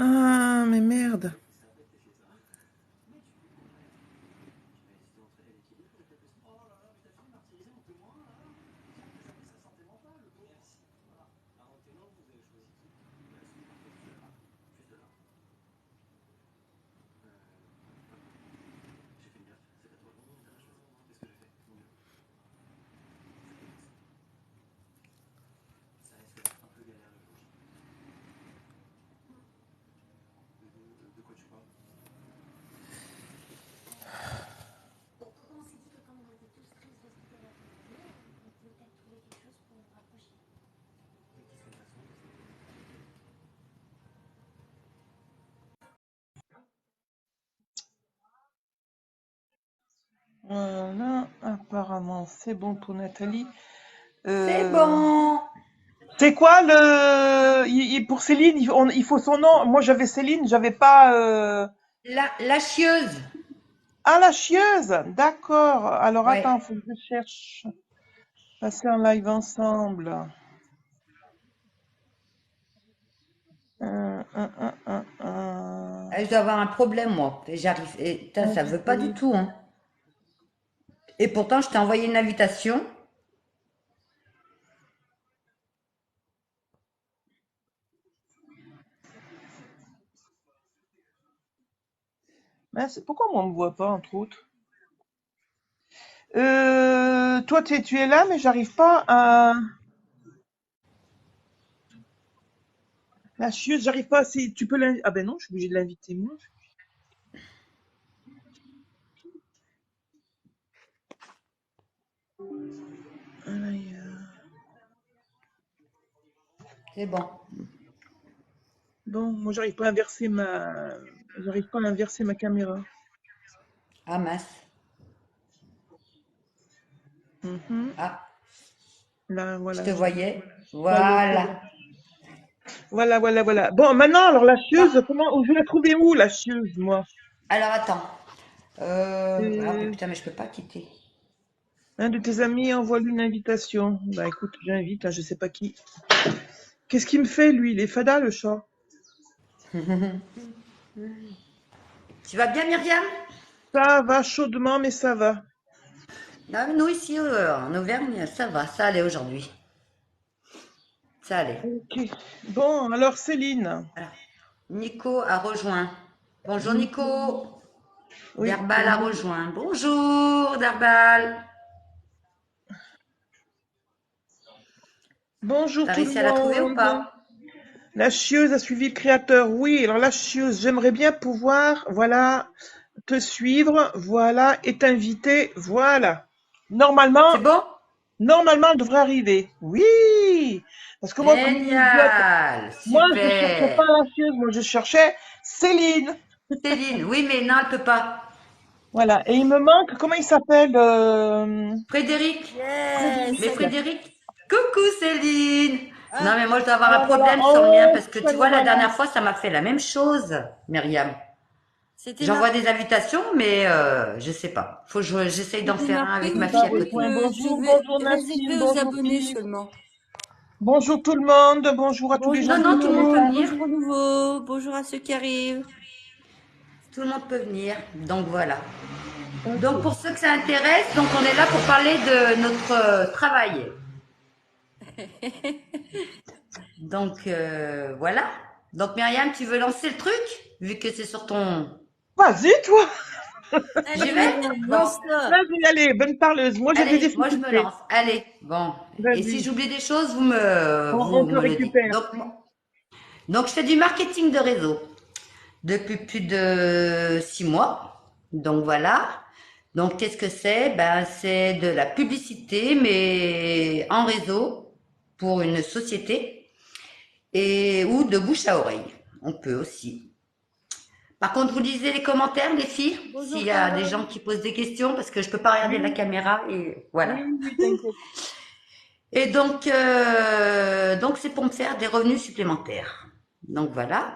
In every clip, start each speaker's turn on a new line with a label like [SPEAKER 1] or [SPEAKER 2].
[SPEAKER 1] Ah, mais merde. Voilà, apparemment, c'est bon pour Nathalie.
[SPEAKER 2] C'est
[SPEAKER 1] Euh,
[SPEAKER 2] bon.
[SPEAKER 1] C'est quoi pour Céline, il faut son nom. Moi, j'avais Céline, j'avais pas.
[SPEAKER 2] La chieuse.
[SPEAKER 1] Ah, la chieuse. D'accord. Alors,
[SPEAKER 2] Ouais.
[SPEAKER 1] attends, faut que je cherche. Passer en live ensemble.
[SPEAKER 2] Je dois avoir un problème, moi. J'arrive. Ça veut pas du
[SPEAKER 1] Invité.
[SPEAKER 2] tout, hein. Et pourtant, je t'ai envoyé une invitation.
[SPEAKER 1] Mais pourquoi moi on me voit pas, entre autres? Toi, tu es là, mais j'arrive pas à. La chieuse, j'arrive pas à. Tu peux l'inviter. Ah ben non, je suis obligée de l'inviter moi. Aïe.
[SPEAKER 2] C'est bon.
[SPEAKER 1] Bon, moi j'arrive pas à inverser ma. J'arrive pas à inverser ma caméra.
[SPEAKER 2] Ah mince.
[SPEAKER 1] Mhm.
[SPEAKER 2] Ah,
[SPEAKER 1] Là,
[SPEAKER 2] je te
[SPEAKER 1] voilà,
[SPEAKER 2] voyais.
[SPEAKER 1] ça y est, c'est bon.
[SPEAKER 2] Voilà.
[SPEAKER 1] Voilà, voilà, voilà. Bon, maintenant, alors la
[SPEAKER 2] Bon,
[SPEAKER 1] chieuse, comment, je vais la trouver où, la chieuse, moi?
[SPEAKER 2] alors attends. Ah, mais
[SPEAKER 1] Euh,
[SPEAKER 2] putain, mais je peux pas quitter.
[SPEAKER 1] un de tes amis envoie-lui une invitation. Bah écoute, j'invite, hein, je sais pas qui. Qu'est-ce qu'il me fait, lui? Il est fada, le chat.
[SPEAKER 2] Tu vas bien, Myriam?
[SPEAKER 1] Ça va chaudement, mais ça va.
[SPEAKER 2] Non, nous ici en Auvergne, ça va, ça allait aujourd'hui. Ça allait.
[SPEAKER 1] Ok. Bon, alors Céline.
[SPEAKER 2] Alors, Nico a rejoint. Bonjour
[SPEAKER 1] Nico.
[SPEAKER 2] Nico.
[SPEAKER 1] Oui,
[SPEAKER 2] Derbal a
[SPEAKER 1] bonjour.
[SPEAKER 2] rejoint. Bonjour Derbal.
[SPEAKER 1] Bonjour
[SPEAKER 2] T'as
[SPEAKER 1] tout le
[SPEAKER 2] réussi à la trouver ou
[SPEAKER 1] monde.
[SPEAKER 2] pas?
[SPEAKER 1] La chieuse a suivi le créateur. Oui, alors la chieuse, j'aimerais bien pouvoir, voilà, te suivre, voilà, et t'inviter, voilà.
[SPEAKER 2] C'est
[SPEAKER 1] Normalement,
[SPEAKER 2] bon?
[SPEAKER 1] normalement, elle devrait arriver. Oui! Parce que moi, comme idiote,
[SPEAKER 2] Génial.
[SPEAKER 1] moi, je ne cherchais pas
[SPEAKER 2] Super.
[SPEAKER 1] la chieuse, moi, je cherchais Céline.
[SPEAKER 2] Céline. Oui, mais non, elle peut pas.
[SPEAKER 1] Voilà. Et il me manque, comment il s'appelle,
[SPEAKER 2] Frédéric. Mais
[SPEAKER 1] Frédéric.
[SPEAKER 2] Frédéric. Coucou Céline. Non,
[SPEAKER 3] Ah,
[SPEAKER 2] mais moi, je dois avoir un
[SPEAKER 1] Voilà, voilà.
[SPEAKER 2] problème sur le mien
[SPEAKER 1] Oh,
[SPEAKER 2] parce que
[SPEAKER 1] ça
[SPEAKER 2] tu
[SPEAKER 1] nous
[SPEAKER 2] vois, la
[SPEAKER 1] voilà.
[SPEAKER 2] dernière fois, ça m'a fait la même chose, Myriam.
[SPEAKER 3] c'était
[SPEAKER 2] J'envoie
[SPEAKER 3] marqué,
[SPEAKER 2] des invitations, mais je sais pas. Faut que j'essaye d'en
[SPEAKER 3] c'était
[SPEAKER 2] faire un avec
[SPEAKER 3] marqué
[SPEAKER 2] ma
[SPEAKER 1] J'ai
[SPEAKER 2] fille
[SPEAKER 1] pas
[SPEAKER 2] à
[SPEAKER 3] que,
[SPEAKER 1] rejoint.
[SPEAKER 2] côté.
[SPEAKER 3] que je
[SPEAKER 1] Bonjour,
[SPEAKER 3] devais
[SPEAKER 1] bonjour Nassim,
[SPEAKER 3] réserver aux
[SPEAKER 1] bonjour
[SPEAKER 3] abonnés
[SPEAKER 1] Philippe.
[SPEAKER 3] seulement.
[SPEAKER 1] Bonjour tout le monde, bonjour à tous les gens
[SPEAKER 3] Bonjour
[SPEAKER 2] Non,
[SPEAKER 1] qui
[SPEAKER 2] non, tout le monde
[SPEAKER 3] Nico,
[SPEAKER 2] peut
[SPEAKER 1] viennent.
[SPEAKER 2] venir.
[SPEAKER 3] bonjour à nouveau, bonjour à ceux qui arrivent.
[SPEAKER 2] Tout le monde peut venir. Donc voilà. Donc
[SPEAKER 1] Ok.
[SPEAKER 2] pour ceux que ça intéresse, donc on est là pour parler de notre travail. Donc voilà. Donc Myriam, tu veux lancer le truc vu que c'est sur ton.
[SPEAKER 1] Vas-y, toi.
[SPEAKER 2] J'y
[SPEAKER 3] Allez
[SPEAKER 2] vais.
[SPEAKER 3] Myriam,
[SPEAKER 2] Bon,
[SPEAKER 3] lance-toi.
[SPEAKER 1] Vas-y, allez, bonne parleuse. Moi, j'ai des
[SPEAKER 2] allez, moi je me
[SPEAKER 1] difficultés.
[SPEAKER 2] lance. Allez, bon. Et si
[SPEAKER 1] Vas-y.
[SPEAKER 2] j'oublie des choses, vous me
[SPEAKER 1] On
[SPEAKER 2] vous
[SPEAKER 1] te
[SPEAKER 2] me le dites.
[SPEAKER 1] récupère.
[SPEAKER 2] Donc je fais du marketing de réseau depuis plus de 6 mois. Donc voilà. Donc qu'est-ce que c'est? Ben c'est de la publicité mais en réseau pour une société et ou de bouche à oreille. On peut aussi. Par contre, vous lisez les commentaires, les filles, s'il
[SPEAKER 3] Bonjour
[SPEAKER 2] y a des
[SPEAKER 3] Carole.
[SPEAKER 2] gens qui posent des questions, parce que je peux pas regarder la
[SPEAKER 1] Oui,
[SPEAKER 2] caméra et voilà.
[SPEAKER 1] oui, oui, t'inquiète.
[SPEAKER 2] Et donc c'est pour me faire des revenus supplémentaires. Donc voilà.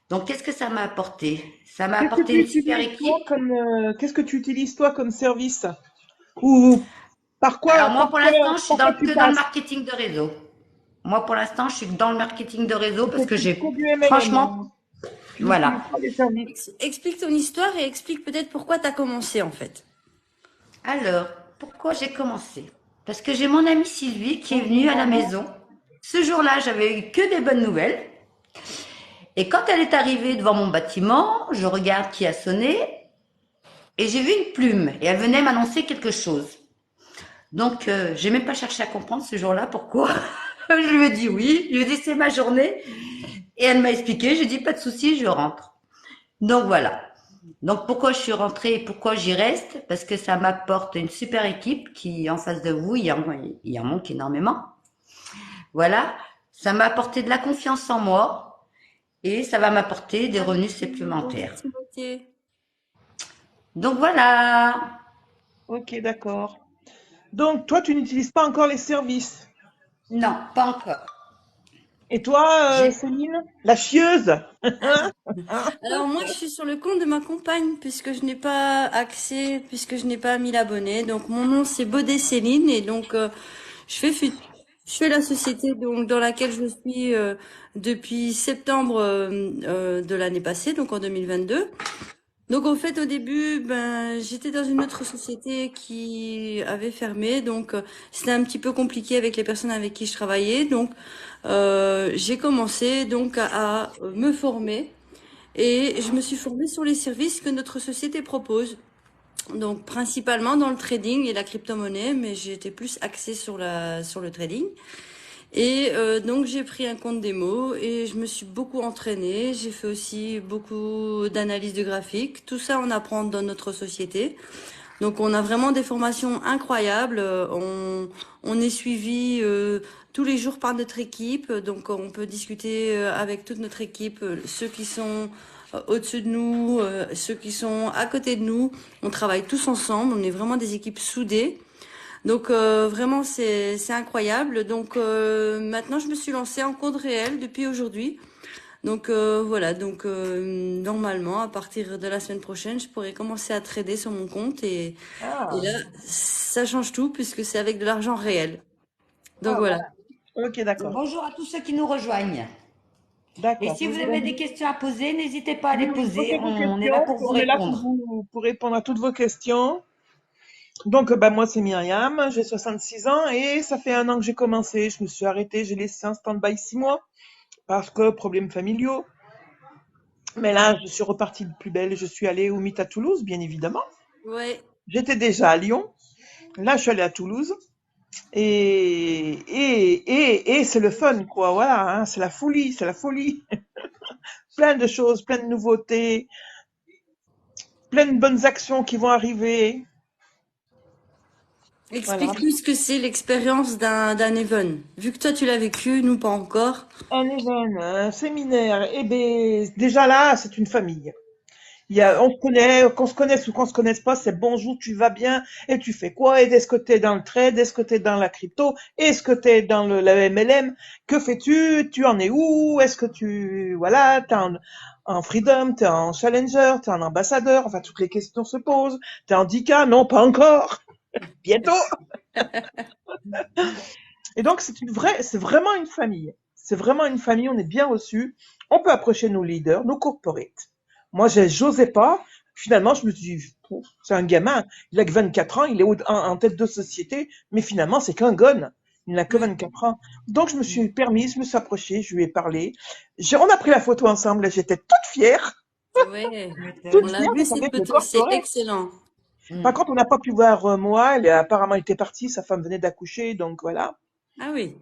[SPEAKER 2] Donc qu'est-ce que ça m'a apporté? Ça m'a
[SPEAKER 1] Qu'est-ce que
[SPEAKER 2] apporté
[SPEAKER 1] tu
[SPEAKER 2] une super
[SPEAKER 1] utilises, toi,
[SPEAKER 2] équipe.
[SPEAKER 1] qu'est-ce que tu utilises, toi, comme service? Ou par
[SPEAKER 2] Alors
[SPEAKER 1] quoi,
[SPEAKER 2] moi pour l'instant, je suis
[SPEAKER 1] par quoi tu
[SPEAKER 2] que dans le
[SPEAKER 1] passes?
[SPEAKER 2] marketing de réseau. Moi pour l'instant, je suis dans le marketing de réseau
[SPEAKER 1] Tu
[SPEAKER 2] parce
[SPEAKER 1] fais
[SPEAKER 2] que
[SPEAKER 1] que
[SPEAKER 2] j'ai
[SPEAKER 1] du MLM,
[SPEAKER 2] franchement
[SPEAKER 1] hein. Tu
[SPEAKER 2] Voilà.
[SPEAKER 1] n'utilises pas les services.
[SPEAKER 3] Explique ton histoire et explique peut-être pourquoi tu as commencé en fait.
[SPEAKER 2] Alors, pourquoi j'ai commencé? Parce que j'ai mon amie Sylvie qui est venue à la maison. Ce jour-là, j'avais eu que des bonnes nouvelles. Et quand elle est arrivée devant mon bâtiment, je regarde qui a sonné et j'ai vu une plume et elle venait m'annoncer quelque chose. Donc, j'ai même pas cherché à comprendre ce jour-là pourquoi. Je lui ai dit oui, je lui ai dit c'est ma journée et elle m'a expliqué, j'ai dit pas de souci, je rentre. Donc voilà. Donc pourquoi je suis rentrée et pourquoi j'y reste? Parce que ça m'apporte une super équipe qui, en face de vous, il en manque énormément. Voilà. Ça m'a apporté de la confiance en moi et ça va m'apporter des revenus supplémentaires.
[SPEAKER 3] Bonjour Timothée.
[SPEAKER 2] Donc voilà.
[SPEAKER 1] Ok, d'accord. Donc, toi, tu n'utilises pas encore les services.
[SPEAKER 2] Non, pas encore.
[SPEAKER 1] Et toi,
[SPEAKER 2] J'ai
[SPEAKER 1] Céline? La chieuse?
[SPEAKER 3] Alors moi je suis sur le compte de ma compagne puisque je n'ai pas accès, puisque je n'ai pas 1000 abonnés. Donc mon nom c'est Baudet Céline et donc je fais fu- je fais la société donc dans laquelle je suis depuis septembre de l'année passée, donc en 2022. Donc en fait au début ben j'étais dans une autre société qui avait fermé donc c'était un petit peu compliqué avec les personnes avec qui je travaillais donc j'ai commencé donc à me former et je me suis formée sur les services que notre société propose. Donc principalement dans le trading et la crypto-monnaie, mais j'ai été plus axée sur le trading. Et donc j'ai pris un compte démo et je me suis beaucoup entraînée. J'ai fait aussi beaucoup d'analyse de graphiques. Tout ça on apprend dans notre société. Donc on a vraiment des formations incroyables. On est suivi tous les jours par notre équipe. Donc on peut discuter avec toute notre équipe, ceux qui sont au-dessus de nous, ceux qui sont à côté de nous. On travaille tous ensemble. On est vraiment des équipes soudées. Donc vraiment c'est incroyable. Donc maintenant je me suis lancée en compte réel depuis aujourd'hui. Donc voilà, donc normalement à partir de la semaine prochaine, je pourrai commencer à trader sur mon compte et
[SPEAKER 1] Ah,
[SPEAKER 3] là ça change tout puisque c'est avec de l'argent réel. Donc
[SPEAKER 1] ah,
[SPEAKER 3] voilà.
[SPEAKER 1] voilà. Ok, d'accord.
[SPEAKER 2] bonjour à tous ceux qui nous rejoignent. Et
[SPEAKER 1] D'accord.
[SPEAKER 2] si vous avez
[SPEAKER 1] Donc,
[SPEAKER 2] des questions à poser, n'hésitez pas à
[SPEAKER 1] oui,
[SPEAKER 2] les
[SPEAKER 1] oui,
[SPEAKER 2] poser.
[SPEAKER 1] posez vos
[SPEAKER 2] On est là
[SPEAKER 1] questions.
[SPEAKER 2] pour vous
[SPEAKER 1] On est là pour
[SPEAKER 2] répondre.
[SPEAKER 1] pour répondre à toutes vos questions. Donc, bah, moi, c'est Myriam. J'ai 66 ans et ça fait 1 an que j'ai commencé. Je me suis arrêtée. J'ai laissé un stand-by 6 mois parce que problèmes familiaux. Mais là, je suis repartie de plus belle. Je suis allée au Meet à Toulouse, bien évidemment.
[SPEAKER 3] Ouais.
[SPEAKER 1] J'étais déjà à Lyon. Là, je suis allée à Toulouse. Et c'est le fun, quoi. Voilà, hein, c'est la folie, c'est la folie. Plein de choses, plein de nouveautés, plein de bonnes actions qui vont arriver. Voilà.
[SPEAKER 3] Explique-nous ce que c'est l'expérience d'un event. Vu que toi tu l'as vécu, nous pas encore.
[SPEAKER 1] Un événement, un séminaire, eh ben, déjà là, c'est une famille.
[SPEAKER 3] Ouais.
[SPEAKER 1] On se connaît, qu'on se connaisse ou qu'on se connaisse pas, c'est bonjour, tu vas bien, et tu fais quoi, et est-ce que tu es dans le trade, est-ce que tu es dans la crypto, est-ce que tu es dans la MLM, que fais-tu, tu en es où, est-ce que voilà, t'es en freedom, t'es en challenger, t'es en ambassadeur, enfin, toutes les questions se posent, t'es en 10K, non, pas encore, bientôt. Et donc, c'est vraiment une famille. C'est vraiment une famille, on est bien reçus. On peut approcher nos leaders, nos corporates. Moi, j'osais pas. Finalement, je me suis dit, c'est un gamin. Il a que 24 ans, il est en tête de société, mais finalement, c'est qu'un gun. Il n'a que
[SPEAKER 3] Ouais.
[SPEAKER 1] 24 ans. Donc, je me suis permise, je me suis approchée, je lui ai parlé. On a pris la photo ensemble, j'étais toute fière,
[SPEAKER 3] Ouais. On
[SPEAKER 1] toute
[SPEAKER 3] l'a
[SPEAKER 1] fière
[SPEAKER 3] vu
[SPEAKER 1] d'être
[SPEAKER 3] cette
[SPEAKER 1] avec le
[SPEAKER 3] photo, c'est
[SPEAKER 1] corporate.
[SPEAKER 3] excellent.
[SPEAKER 1] Par
[SPEAKER 2] Mm.
[SPEAKER 1] contre, on n'a pas pu voir moi, apparemment, il était parti, sa femme venait d'accoucher, donc voilà.
[SPEAKER 3] Ah oui.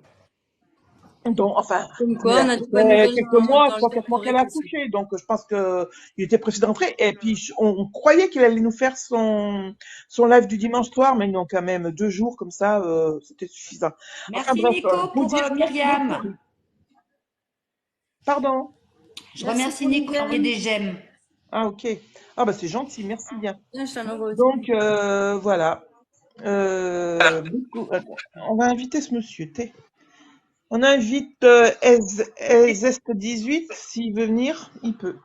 [SPEAKER 1] Donc, enfin,
[SPEAKER 3] Comme
[SPEAKER 1] mais
[SPEAKER 3] quoi, on a
[SPEAKER 1] ça
[SPEAKER 3] de bonnes
[SPEAKER 1] fait
[SPEAKER 3] nouvelles
[SPEAKER 1] quelques mois,
[SPEAKER 3] dans le
[SPEAKER 1] 3-4 mois qu'elle a
[SPEAKER 3] corporate aussi.
[SPEAKER 1] accouché, donc je pense que il était pressé d'entrer. Et puis on croyait qu'il allait nous faire son live du dimanche soir, mais non, quand même 2 jours comme ça, c'était suffisant. Enfin
[SPEAKER 2] Merci
[SPEAKER 1] bref,
[SPEAKER 2] Nico
[SPEAKER 1] vous
[SPEAKER 2] pour
[SPEAKER 1] dire merci
[SPEAKER 2] Myriam.
[SPEAKER 1] beaucoup. Pardon.
[SPEAKER 2] Je
[SPEAKER 3] Merci
[SPEAKER 2] remercie
[SPEAKER 3] pour les
[SPEAKER 2] Nico et
[SPEAKER 3] j'aime.
[SPEAKER 2] des j'aime.
[SPEAKER 1] Ah ok. Ah bah c'est gentil, merci bien.
[SPEAKER 3] Tiens, je t'en envoie aussi.
[SPEAKER 1] Donc voilà. Attends, on va inviter ce monsieur. On invite Zest18 s'il veut venir, il peut.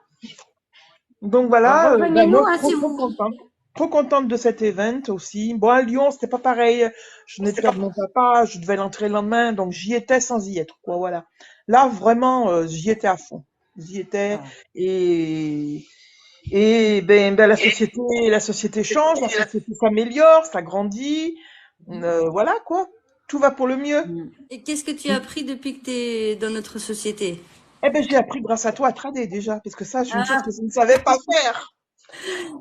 [SPEAKER 1] Donc voilà, ben
[SPEAKER 2] Rejoignez-nous
[SPEAKER 1] moi
[SPEAKER 2] hein,
[SPEAKER 1] trop
[SPEAKER 2] si
[SPEAKER 1] trop
[SPEAKER 2] vous.
[SPEAKER 1] contente. Trop contente de cet event aussi. Bon, à Lyon, c'était pas pareil. Je venais de perdre mon papa, je devais l'entrer le lendemain, donc j'y étais sans y être, quoi, voilà. Là, vraiment, j'y étais à fond. J'y étais.
[SPEAKER 2] Ah.
[SPEAKER 1] Et, et la société change, la société s'améliore, ça grandit. Voilà quoi. Tout va pour le mieux.
[SPEAKER 2] Mm.
[SPEAKER 3] Et qu'est-ce que tu as appris depuis que tu es dans notre société?
[SPEAKER 1] Eh ben, j'ai appris grâce à toi à trader déjà, parce que ça, c'est une chose
[SPEAKER 2] Ah,
[SPEAKER 1] que je ne savais pas faire.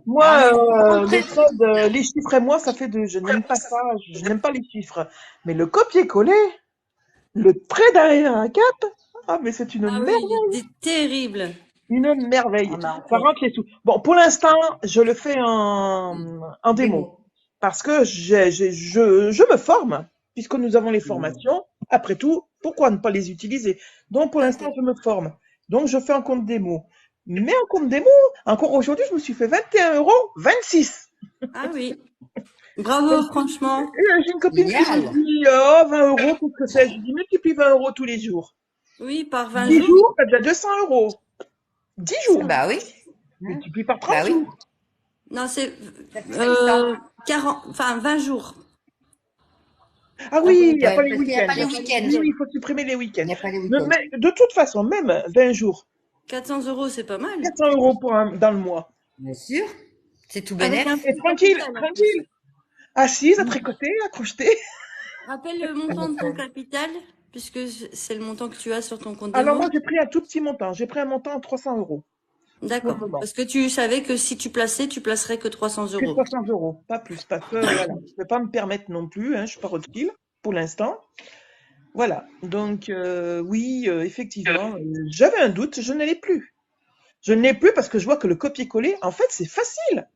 [SPEAKER 1] Moi,
[SPEAKER 2] ah oui.
[SPEAKER 1] les trades, les chiffres et moi, ça fait deux. Je n'aime pas ça. Je n'aime pas les chiffres. Mais le copier-coller, le trait derrière un cap, ah, mais c'est une
[SPEAKER 3] Ah
[SPEAKER 1] merveille.
[SPEAKER 3] oui, c'est terrible.
[SPEAKER 1] Une
[SPEAKER 2] On
[SPEAKER 1] merveille.
[SPEAKER 2] a
[SPEAKER 1] Ça
[SPEAKER 2] fait
[SPEAKER 1] rentre les sous. Bon, pour l'instant, je le fais en
[SPEAKER 2] des
[SPEAKER 1] démo.
[SPEAKER 2] mots.
[SPEAKER 1] Parce que je me forme, puisque nous avons les
[SPEAKER 2] Mm.
[SPEAKER 1] formations. Après tout, pourquoi ne pas les utiliser? Donc, pour
[SPEAKER 3] Tout à
[SPEAKER 1] l'instant,
[SPEAKER 3] fait.
[SPEAKER 1] je me forme. Donc, je fais un compte démo. Mais un compte démo, encore aujourd'hui, je me suis fait 21 € 26.
[SPEAKER 3] Ah oui. Bravo, franchement.
[SPEAKER 1] J'ai une copine qui me
[SPEAKER 2] Génial.
[SPEAKER 1] dit, oh, 20 euros, qu'est-ce que c'est? Je lui dis, multiplie 20 € tous les jours.
[SPEAKER 3] Oui, par 20
[SPEAKER 1] 10
[SPEAKER 3] jours.
[SPEAKER 1] jours, t'as déjà 200 euros. 10
[SPEAKER 3] Ça,
[SPEAKER 1] jours.
[SPEAKER 2] Bah oui. Mm.
[SPEAKER 1] Multiplie par 30
[SPEAKER 2] Bah oui.
[SPEAKER 1] jours.
[SPEAKER 3] non, c'est
[SPEAKER 2] Ça fait 800.
[SPEAKER 3] 40, enfin 20 jours.
[SPEAKER 1] Ah
[SPEAKER 2] Un
[SPEAKER 1] oui,
[SPEAKER 2] peu,
[SPEAKER 1] il n'y a pas
[SPEAKER 2] ouais,
[SPEAKER 1] les
[SPEAKER 2] parce qu'il n'y a pas
[SPEAKER 1] week-ends.
[SPEAKER 2] les
[SPEAKER 3] Il n'y a pas les
[SPEAKER 2] week-ends.
[SPEAKER 1] Oui, oui,
[SPEAKER 3] week-ends.
[SPEAKER 1] il faut supprimer les
[SPEAKER 2] Il
[SPEAKER 1] week-ends.
[SPEAKER 2] n'y a pas les week-ends.
[SPEAKER 1] Mais de toute façon, même 20 jours,
[SPEAKER 3] 400 euros, c'est pas mal.
[SPEAKER 1] 400 € dans le mois.
[SPEAKER 2] Bien sûr. C'est tout
[SPEAKER 3] Avec un
[SPEAKER 2] bénef.
[SPEAKER 1] Et
[SPEAKER 3] petit
[SPEAKER 1] tranquille,
[SPEAKER 3] capital en plus.
[SPEAKER 1] tranquille. Assise, à
[SPEAKER 2] Mm.
[SPEAKER 1] tricoter, à crocheter.
[SPEAKER 3] Rappelle le montant de ton capital, puisque c'est le montant que tu as sur ton compte
[SPEAKER 1] Alors moi,
[SPEAKER 3] démo.
[SPEAKER 1] j'ai pris un tout petit montant. J'ai pris un montant de 300 € pour le
[SPEAKER 3] D'accord.
[SPEAKER 1] moment.
[SPEAKER 3] Parce que tu savais que si tu plaçais, tu placerais que 300
[SPEAKER 1] Que
[SPEAKER 3] euros.
[SPEAKER 1] 300 €, pas plus. Parce que voilà, je ne peux pas me permettre non plus. Hein, je suis pas roadkill pour l'instant. Voilà. Donc oui, effectivement, j'avais un doute. Je ne l'ai plus. Je ne l'ai plus parce que je vois que le copier-coller, en fait, c'est facile.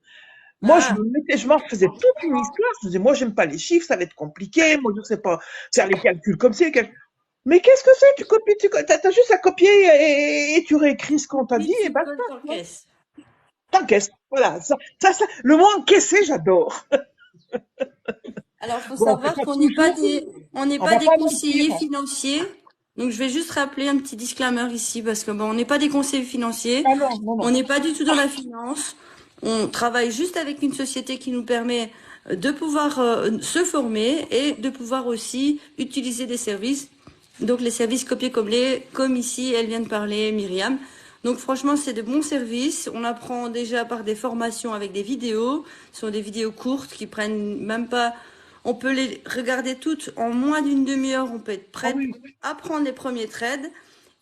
[SPEAKER 1] Moi,
[SPEAKER 3] Ah,
[SPEAKER 1] je m'en faisais toute une histoire. Je disais, moi, j'aime pas les chiffres, ça va être compliqué. Moi, je sais pas faire les calculs comme c'est. Mais qu'est-ce que c'est? Tu copies, t'as juste à copier et tu réécris ce qu'on t'a
[SPEAKER 3] puis
[SPEAKER 1] dit et
[SPEAKER 3] tu
[SPEAKER 1] basta.
[SPEAKER 3] colles en caisse.
[SPEAKER 1] T'encaisses. Voilà. Le mot encaisser, j'adore.
[SPEAKER 3] Alors, il faut
[SPEAKER 1] Bon, c'est
[SPEAKER 3] savoir
[SPEAKER 1] pas
[SPEAKER 3] qu'on n'est pas
[SPEAKER 1] toujours.
[SPEAKER 3] des, on n'est
[SPEAKER 1] On
[SPEAKER 3] pas
[SPEAKER 1] va
[SPEAKER 3] des
[SPEAKER 1] pas mentir.
[SPEAKER 3] conseillers financiers. Donc, je vais juste rappeler un petit disclaimer ici parce que bon, on n'est pas des conseillers financiers.
[SPEAKER 1] Ah non, non,
[SPEAKER 3] On
[SPEAKER 1] non.
[SPEAKER 3] n'est pas du tout dans la finance. On travaille juste avec une société qui nous permet de pouvoir se former et de pouvoir aussi utiliser des services. Donc, les services copier-coller, comme ici, elle vient de parler, Myriam. Donc, franchement, c'est de bons services. On apprend déjà par des formations avec des vidéos. Ce sont des vidéos courtes qui prennent même pas. On peut les regarder toutes en moins d'une demi-heure. On peut être
[SPEAKER 1] Ah
[SPEAKER 3] prête
[SPEAKER 1] oui.
[SPEAKER 3] à prendre les premiers trades.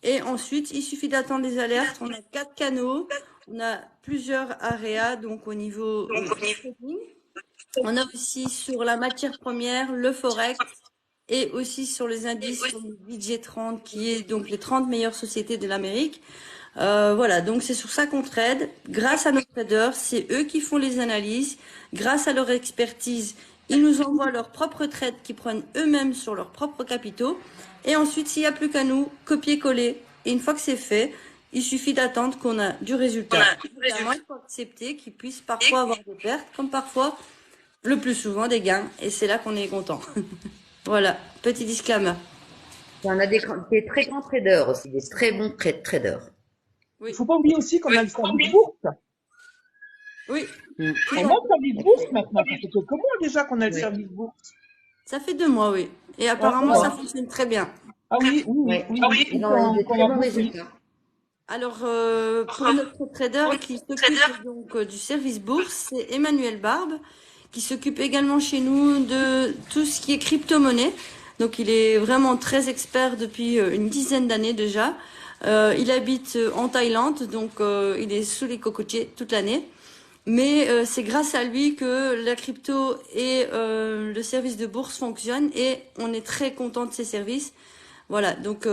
[SPEAKER 3] Et ensuite, il suffit d'attendre les alertes. On a 4 canaux. On a plusieurs areas, donc au niveau du trading. On a aussi sur la matière première, le forex et aussi sur les indices comme le budget 30 qui est donc les 30 meilleures sociétés de l'Amérique. Voilà, donc c'est sur ça qu'on trade. Grâce à nos traders, c'est eux qui font les analyses. Grâce à leur expertise, ils nous envoient leurs propres trades qu'ils prennent eux-mêmes sur leurs propres capitaux. Et ensuite, s'il n'y a plus qu'à nous, copier-coller. Et une fois que c'est fait, il suffit d'attendre qu'on a du résultat. Évidemment, il faut accepter qu'ils puissent parfois avoir des pertes, comme parfois, le plus souvent, des gains. Et c'est là qu'on est content. Voilà, petit disclaimer.
[SPEAKER 2] Et on a des très grands traders aussi, des très bons traders.
[SPEAKER 1] Il
[SPEAKER 3] Oui,
[SPEAKER 1] faut pas oublier aussi qu'on a le service bourse.
[SPEAKER 3] oui,
[SPEAKER 2] Mm.
[SPEAKER 3] tout
[SPEAKER 1] On a
[SPEAKER 3] à
[SPEAKER 1] le
[SPEAKER 3] fait.
[SPEAKER 1] service bourse maintenant. Ça fait quelques mois déjà qu'on a le
[SPEAKER 2] Oui.
[SPEAKER 1] service bourse.
[SPEAKER 3] Ça fait 2 mois, oui. Et
[SPEAKER 1] Ah,
[SPEAKER 3] apparemment, ça
[SPEAKER 1] voilà.
[SPEAKER 3] fonctionne très bien.
[SPEAKER 1] Ah oui, oui,
[SPEAKER 2] Oui.
[SPEAKER 1] oui, oui, oui.
[SPEAKER 2] Ils ont eu de
[SPEAKER 1] Qu'on
[SPEAKER 2] très
[SPEAKER 1] a
[SPEAKER 2] bons
[SPEAKER 1] compris.
[SPEAKER 2] résultats.
[SPEAKER 3] Alors, pour notre trader qui s'occupe donc du service bourse, c'est Emmanuel Barbe, qui s'occupe également chez nous de tout ce qui est crypto-monnaie. Donc, il est vraiment très expert depuis une dizaine d'années déjà. Il habite en Thaïlande, donc il est sous les cocotiers toute l'année. Mais c'est grâce à lui que la crypto et le service de bourse fonctionnent et on est très content de ces services. Voilà, donc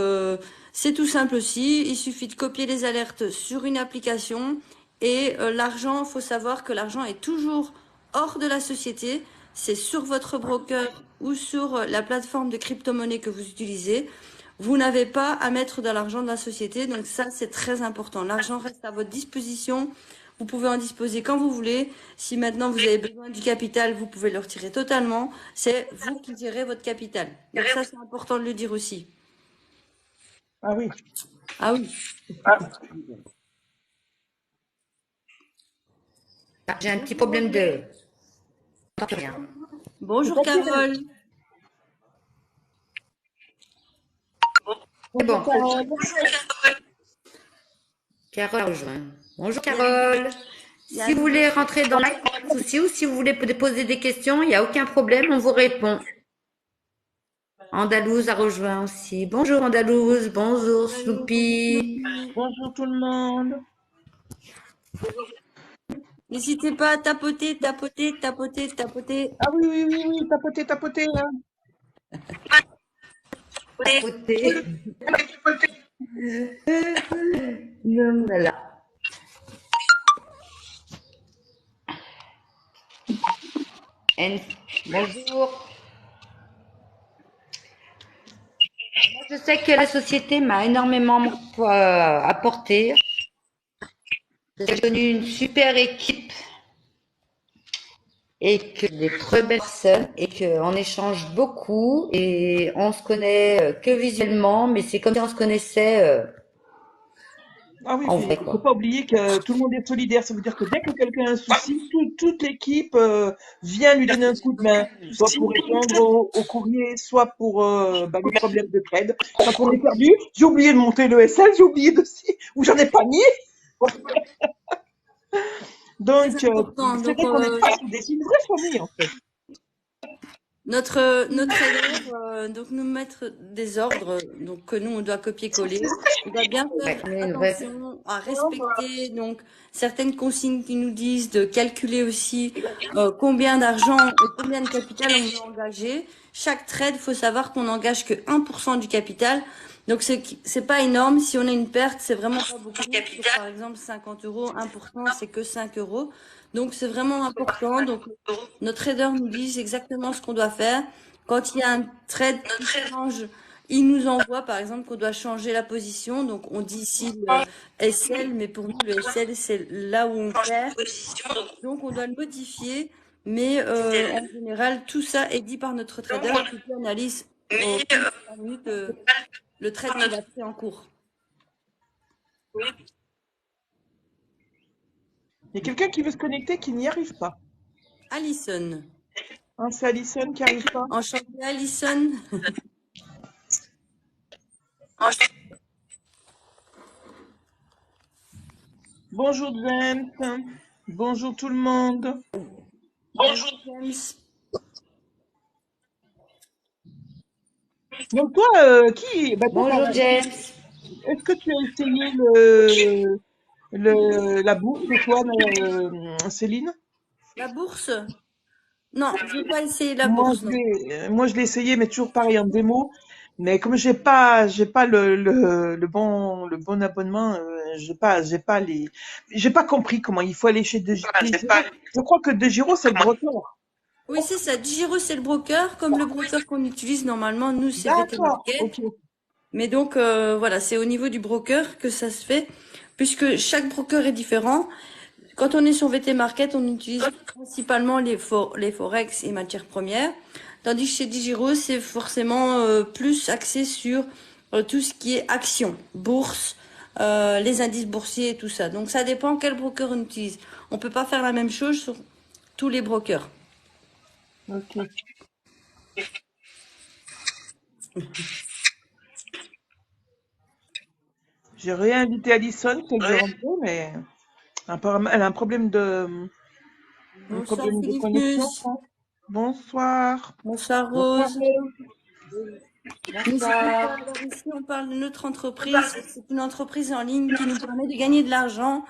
[SPEAKER 3] c'est tout simple aussi. Il suffit de copier les alertes sur une application et l'argent, faut savoir que l'argent est toujours hors de la société. C'est sur votre broker ou sur la plateforme de crypto-monnaie que vous utilisez. Vous n'avez pas à mettre de l'argent de la société, donc ça c'est très important. L'argent reste à votre disposition. Vous pouvez en disposer quand vous voulez. Si maintenant vous avez besoin du capital, vous pouvez le retirer totalement. C'est vous qui gérez votre capital. Donc ça c'est important de le dire aussi.
[SPEAKER 1] Ah oui.
[SPEAKER 3] Ah oui.
[SPEAKER 2] Ah, j'ai un petit problème de... Rien.
[SPEAKER 3] Bonjour Carole.
[SPEAKER 2] C'est bon.
[SPEAKER 1] Bonjour, Carole.
[SPEAKER 2] Carole a rejoint. Bonjour Carole. Si vous voulez rentrer dans la souci ou si vous voulez poser des questions, il n'y a aucun problème, on vous répond. Andalouse a rejoint aussi. Bonjour Andalouse, bonjour Snoopy.
[SPEAKER 1] Bonjour tout le monde.
[SPEAKER 3] N'hésitez pas à tapoter, tapoter, tapoter, tapoter.
[SPEAKER 1] Ah oui, oui, oui, oui, tapoter, tapoter. Hein.
[SPEAKER 2] Tapoter. Voilà. Bonjour. Moi, je sais que la société m'a énormément apporté. J'ai connu une super équipe et que des très belles personnes et qu'on échange beaucoup et on se connaît que visuellement, mais c'est comme si on se connaissait
[SPEAKER 1] Ah oui,
[SPEAKER 2] en
[SPEAKER 1] puis
[SPEAKER 2] vrai,
[SPEAKER 1] il faut
[SPEAKER 2] quoi.
[SPEAKER 1] pas oublier que tout le monde est solidaire. Ça veut dire que dès que quelqu'un a un souci, toute l'équipe vient lui donner un coup de main, soit pour répondre au courrier, soit pour les problèmes de trade. Quand on est perdu, j'ai oublié de monter le SL, j'ai oublié de ou j'en ai pas mis. Donc,
[SPEAKER 3] Très important.
[SPEAKER 1] c'est
[SPEAKER 3] Donc,
[SPEAKER 1] vrai qu'on est c'est une vraie famille en fait.
[SPEAKER 3] notre élève, donc nous mettre des ordres, donc que nous on doit copier-coller. On doit bien faire
[SPEAKER 2] Ouais, on est une vraie.
[SPEAKER 3] attention à respecter donc certaines consignes qui nous disent de calculer aussi combien d'argent et combien de capital on doit engager. Chaque trade, il faut savoir qu'on n'engage que 1% du capital. Donc c'est pas énorme. Si on a une perte, c'est vraiment pas beaucoup. Sur, par exemple 50 euros, 1% c'est que 5 euros. Donc c'est vraiment important. Donc notre trader nous dit exactement ce qu'on doit faire. Quand il y a un trade qui change, il nous envoie par exemple qu'on doit changer la position. Donc on dit ici le SL, mais pour nous le SL c'est là où on perd. Donc on doit le modifier. Mais en général, tout ça est dit par notre trader qui analyse au 5 minutes le trade qu'il a pris en cours.
[SPEAKER 1] Il y a quelqu'un qui veut se connecter qui n'y arrive pas.
[SPEAKER 3] Alison.
[SPEAKER 1] Hein, c'est Alison qui arrive pas.
[SPEAKER 3] Enchantée Alison.
[SPEAKER 1] Bonjour James. Bonjour tout le monde.
[SPEAKER 3] Bonjour James.
[SPEAKER 1] Donc toi, toi,
[SPEAKER 2] Bonjour James.
[SPEAKER 1] est-ce que tu as essayé la bourse, toi, Céline?
[SPEAKER 3] La bourse? Non, je n'ai pas essayé la bourse. Non.
[SPEAKER 1] Moi, je l'ai essayé, mais toujours pareil en démo. Mais comme j'ai pas le bon abonnement, j'ai pas compris comment il faut aller chez DeGiro. Je crois que DeGiro, c'est le broker.
[SPEAKER 3] Oui, c'est ça. DigiRo, c'est le broker. Comme le broker qu'on utilise normalement, nous, c'est VT
[SPEAKER 1] D'accord,
[SPEAKER 3] Market.
[SPEAKER 1] ok.
[SPEAKER 3] Mais donc, voilà, c'est au niveau du broker que ça se fait, puisque chaque broker est différent. Quand on est sur VT Market, on utilise principalement les forex et matières premières. Tandis que chez DigiRo, c'est forcément plus axé sur tout ce qui est action, bourse, les indices boursiers et tout ça. Donc, ça dépend quel broker on utilise. On peut pas faire la même chose sur tous les brokers.
[SPEAKER 1] Ok. J'ai réinvité Alison qu'elle veut rentrer, mais apparemment, elle a un problème
[SPEAKER 3] Bonsoir Philippe
[SPEAKER 1] connexion.
[SPEAKER 3] Mus.
[SPEAKER 1] Hein. Bonsoir.
[SPEAKER 3] Bonsoir
[SPEAKER 1] Bonsoir.
[SPEAKER 3] Rose. N'hésitez
[SPEAKER 2] Bonsoir.
[SPEAKER 3] pas, alors ici on parle de notre entreprise. C'est une entreprise en ligne qui nous permet de gagner de l'argent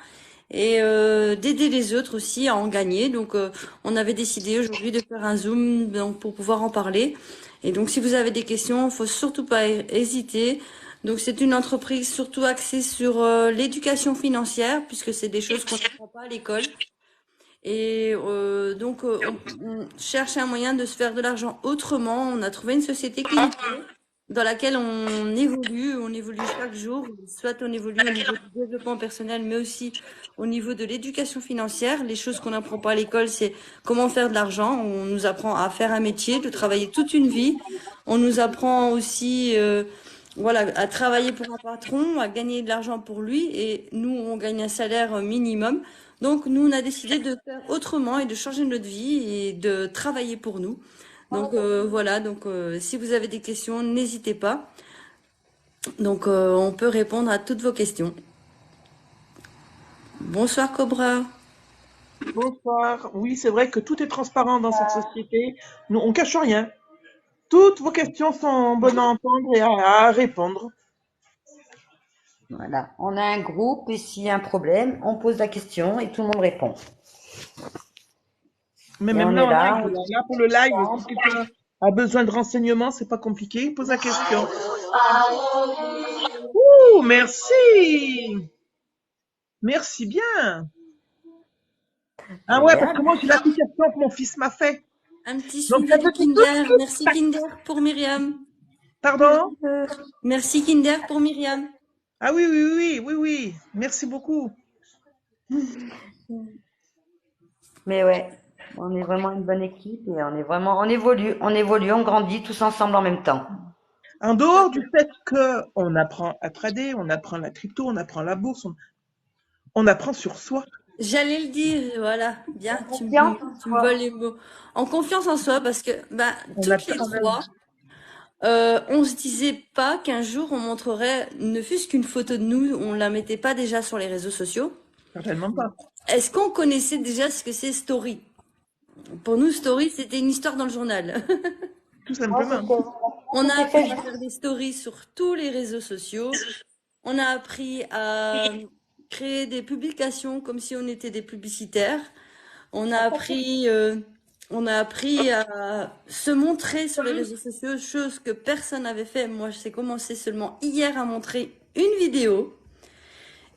[SPEAKER 3] et d'aider les autres aussi à en gagner. Donc on avait décidé aujourd'hui de faire un Zoom donc, pour pouvoir en parler. Et donc si vous avez des questions, il faut surtout pas hésiter. Donc c'est une entreprise surtout axée sur l'éducation financière puisque c'est des choses qu'on n'apprend pas à l'école. Et donc, on cherche un moyen de se faire de l'argent autrement. On a trouvé une société qui nous plaît, dans laquelle on évolue chaque jour, soit on évolue au niveau du développement personnel, mais aussi au niveau de l'éducation financière. Les choses qu'on n'apprend pas à l'école, c'est comment faire de l'argent. On nous apprend à faire un métier, de travailler toute une vie. On nous apprend aussi, voilà, à travailler pour un patron, à gagner de l'argent pour lui. Et nous, on gagne un salaire minimum. Donc, nous, on a décidé de faire autrement et de changer notre vie et de travailler pour nous. Donc, voilà. Donc, si vous avez des questions, n'hésitez pas. Donc, on peut répondre à toutes vos questions. Bonsoir Cobra.
[SPEAKER 1] Bonsoir. Oui, c'est vrai que tout est transparent dans cette société. Nous, on cache rien. Toutes vos questions sont bonnes à entendre et à répondre.
[SPEAKER 2] Voilà, on a un groupe et s'il y a un problème, on pose la question et tout le monde répond.
[SPEAKER 1] Mais
[SPEAKER 2] Et
[SPEAKER 1] même
[SPEAKER 2] on
[SPEAKER 1] là,
[SPEAKER 2] est
[SPEAKER 1] en
[SPEAKER 2] là,
[SPEAKER 1] live, là pour le live, si quelqu'un a besoin de renseignements, c'est pas compliqué, pose la question. Ouh, merci. Merci bien. Ah ouais, parce
[SPEAKER 2] génial.
[SPEAKER 1] que moi, j'ai l'application que mon fils m'a fait.
[SPEAKER 3] Un petit
[SPEAKER 1] Donc, ça
[SPEAKER 3] suivi
[SPEAKER 1] te
[SPEAKER 3] de
[SPEAKER 1] dit tout de
[SPEAKER 3] Kinder.
[SPEAKER 1] suite.
[SPEAKER 3] Merci
[SPEAKER 1] Tac.
[SPEAKER 3] Kinder pour Myriam.
[SPEAKER 1] Pardon?
[SPEAKER 3] Merci Kinder pour Myriam.
[SPEAKER 1] Ah oui, oui, oui, oui, oui. Merci beaucoup.
[SPEAKER 2] Mais ouais, on est vraiment une bonne équipe et on évolue, on grandit tous ensemble en même temps.
[SPEAKER 1] En dehors du fait qu'on apprend à trader, on apprend la crypto, on apprend la bourse, on apprend sur soi.
[SPEAKER 3] J'allais le dire, voilà. Bien,
[SPEAKER 2] Confiance en
[SPEAKER 3] tu me voles
[SPEAKER 2] soi.
[SPEAKER 3] les mots. En confiance en soi, parce que bah,
[SPEAKER 1] On a,
[SPEAKER 3] toutes les trois, on se disait pas qu'un jour on montrerait ne fût-ce qu'une photo de nous, on la mettait pas déjà sur les réseaux sociaux.
[SPEAKER 1] certainement pas.
[SPEAKER 3] Est-ce qu'on connaissait déjà ce que c'est Story? Pour nous, Story, c'était une histoire dans le journal.
[SPEAKER 1] Tout
[SPEAKER 2] Moi,
[SPEAKER 1] simplement.
[SPEAKER 3] On a
[SPEAKER 2] c'était
[SPEAKER 3] appris
[SPEAKER 2] fait.
[SPEAKER 3] à faire des stories sur tous les réseaux sociaux. On a appris à créer des publications comme si on était des publicitaires. On a appris, euh, on a appris à se montrer sur les réseaux sociaux, chose que personne n'avait fait. Moi, j'ai commencé seulement hier à montrer une vidéo.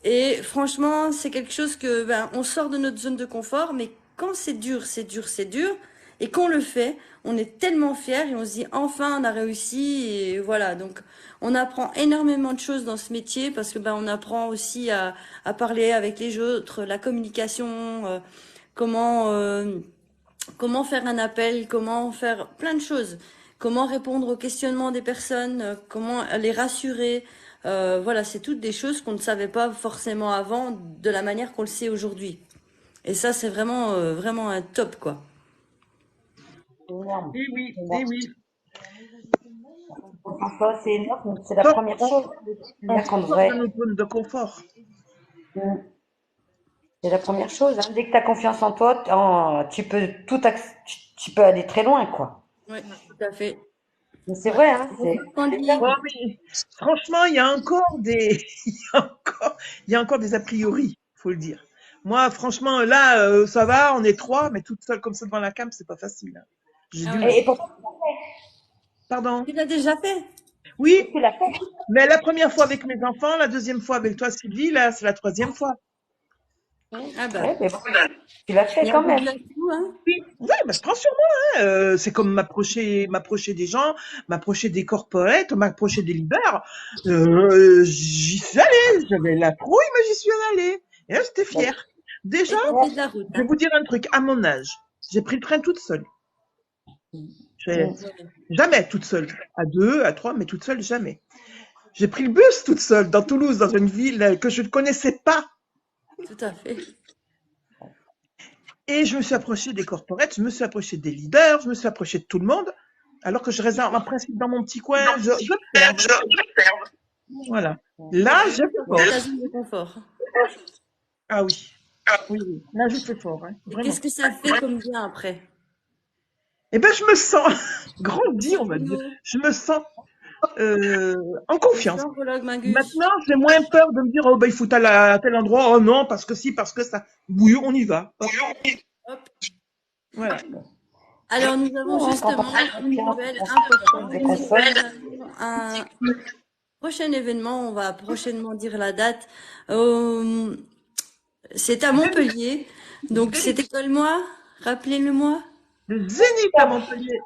[SPEAKER 3] Et franchement, c'est quelque chose que, ben, on sort de notre zone de confort, mais quand c'est dur, c'est dur, c'est dur. Et quand on le fait, on est tellement fiers et on se dit enfin on a réussi et voilà. Donc on apprend énormément de choses dans ce métier parce que ben on apprend aussi à parler avec les autres, la communication, comment comment faire un appel, comment faire plein de choses, comment répondre aux questionnements des personnes, comment les rassurer. Voilà, c'est toutes des choses qu'on ne savait pas forcément avant de la manière qu'on le sait aujourd'hui. Et ça, c'est vraiment, vraiment un top, quoi.
[SPEAKER 2] C'est énorme.
[SPEAKER 1] Eh oui,
[SPEAKER 2] C'est
[SPEAKER 1] eh
[SPEAKER 2] énorme.
[SPEAKER 1] oui.
[SPEAKER 2] Confiance en soi, c'est énorme. C'est la
[SPEAKER 1] Sort-
[SPEAKER 2] première
[SPEAKER 1] on,
[SPEAKER 2] chose
[SPEAKER 1] on
[SPEAKER 2] qu'on
[SPEAKER 1] sort de
[SPEAKER 2] devrait.
[SPEAKER 1] notre zone de confort.
[SPEAKER 2] C'est la première chose, hein. Dès que tu as confiance en toi, tu peux tu peux aller très loin, quoi.
[SPEAKER 3] Oui, tout à fait.
[SPEAKER 2] Mais c'est vrai, hein,
[SPEAKER 3] Donc, quand
[SPEAKER 2] c'est
[SPEAKER 3] dit,
[SPEAKER 2] bien.
[SPEAKER 1] Oh, mais franchement, il y a encore des, il y a encore des a priori, faut le dire. Moi, franchement, là, ça va, on est trois, mais toute seule comme ça devant la cam, c'est pas facile, hein. J'ai
[SPEAKER 3] ah
[SPEAKER 1] du
[SPEAKER 3] ouais,
[SPEAKER 1] mal.
[SPEAKER 2] Et pourtant,
[SPEAKER 1] Pardon.
[SPEAKER 3] tu l'as déjà fait.
[SPEAKER 1] Oui,
[SPEAKER 2] tu l'as fait.
[SPEAKER 1] mais la première fois avec mes enfants, la deuxième fois avec toi, Sylvie, là, c'est la troisième fois.
[SPEAKER 3] Ah bah,
[SPEAKER 2] Ouais, mais bon, tu l'as
[SPEAKER 3] il
[SPEAKER 2] fait
[SPEAKER 3] y a un
[SPEAKER 2] quand
[SPEAKER 3] peu
[SPEAKER 2] même.
[SPEAKER 3] de tout, hein.
[SPEAKER 1] Oui, ouais, bah, je prends sur moi, hein. C'est comme m'approcher des gens, m'approcher des corporates, m'approcher des leaders. J'y suis allée, j'avais la trouille, mais j'y suis allée. Et là, j'étais
[SPEAKER 2] Bon,
[SPEAKER 1] fière. Déjà,
[SPEAKER 3] Et t'as fait de la route,
[SPEAKER 1] je vais
[SPEAKER 3] hein.
[SPEAKER 1] vous dire un truc, à mon âge, j'ai pris le train toute seule. J'ai- Jamais toute seule. À deux, à trois, mais toute seule, jamais. J'ai pris le bus toute seule dans Toulouse, dans une ville que je ne connaissais pas.
[SPEAKER 3] Tout à fait.
[SPEAKER 1] Et je me suis approchée des corporates, je me suis approchée des leaders, je me suis approchée de tout le monde, alors que je réserve un principe dans mon petit coin, j'observe. Voilà. Là, je fais
[SPEAKER 3] C'est
[SPEAKER 1] fort.
[SPEAKER 3] ta zone de confort.
[SPEAKER 1] Ah oui. Oui, oui. Là, je fais fort, hein,
[SPEAKER 3] Et
[SPEAKER 1] vraiment.
[SPEAKER 3] qu'est-ce que ça fait comme bien après?
[SPEAKER 1] Eh ben, je me sens grandi, on va dire.
[SPEAKER 3] Bonjour.
[SPEAKER 1] Je me sens en confiance.
[SPEAKER 3] Bonsoir, Vlog Magus.
[SPEAKER 1] Maintenant, j'ai moins peur de me dire, oh, ben, il faut aller à tel endroit. Oh non, parce que si, parce que ça. Oui, on y va. Hop,
[SPEAKER 3] Hop.
[SPEAKER 1] voilà.
[SPEAKER 3] Alors, nous avons
[SPEAKER 2] ouais, quand on
[SPEAKER 3] justement
[SPEAKER 2] prend
[SPEAKER 3] une
[SPEAKER 2] confiance,
[SPEAKER 3] nouvelle
[SPEAKER 2] on se
[SPEAKER 3] importante.
[SPEAKER 2] déconfolte.
[SPEAKER 3] Nous avons un prochain événement. On va prochainement dire la date. Euh, c'est à Montpellier. Donc, c'était quel mois? Rappelez-le-moi.
[SPEAKER 1] Le Zénith à Montpellier,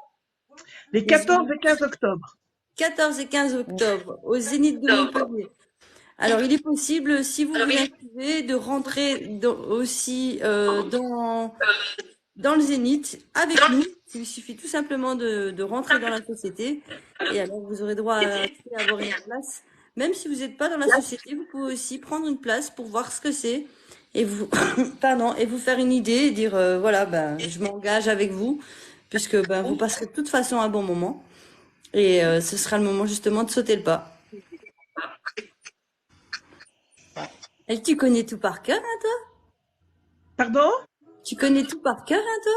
[SPEAKER 1] les
[SPEAKER 3] Les
[SPEAKER 1] 14 et 15 octobre.
[SPEAKER 3] 14 et 15 octobre au Zénith de Montpellier. Alors, il est possible, si vous vous inscrivez, de rentrer aussi dans le Zénith avec nous. Il suffit tout simplement de rentrer dans la société et alors vous aurez droit à avoir une place. Même si vous n'êtes pas dans la société, vous pouvez aussi prendre une place pour voir ce que c'est et vous, pardon, et vous faire une idée et dire voilà, ben, je m'engage avec vous puisque ben, vous passerez de toute façon un bon moment et ce sera le moment justement de sauter le pas. Et tu connais tout par cœur, hein, toi?
[SPEAKER 1] Pardon?
[SPEAKER 3] Tu connais tout par cœur, hein, toi?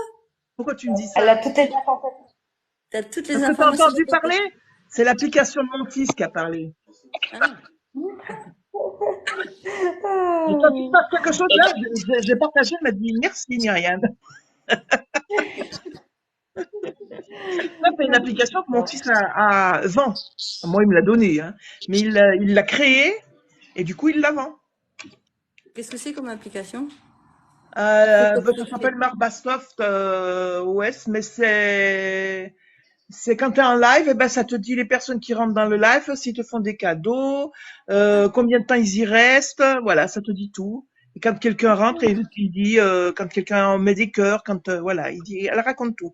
[SPEAKER 1] Pourquoi tu me dis
[SPEAKER 4] Elle
[SPEAKER 1] ça?
[SPEAKER 4] a toutes les informations.
[SPEAKER 3] T'as toutes les
[SPEAKER 1] Parce que tu as
[SPEAKER 3] informations
[SPEAKER 1] entendu
[SPEAKER 3] dans ta tête.
[SPEAKER 1] parler? C'est l'application de mon fils qui a parlé.
[SPEAKER 3] Ah.
[SPEAKER 1] Et quand il se passe quelque chose, là, j'ai partagé, elle m'a dit merci, Myriam. Ça, c'est une application que mon fils vend. Moi, il me l'a donnée, hein. Mais il l'a créée et du coup, il la vend.
[SPEAKER 3] Qu'est-ce que c'est comme application?
[SPEAKER 1] Ça s'appelle Marbasoft OS, mais c'est quand tu es en live, et ben ça te dit les personnes qui rentrent dans le live, s'ils te font des cadeaux, combien de temps ils y restent, voilà, ça te dit tout. Et quand quelqu'un rentre, il dit quand quelqu'un met des cœurs, quand voilà, elle raconte tout.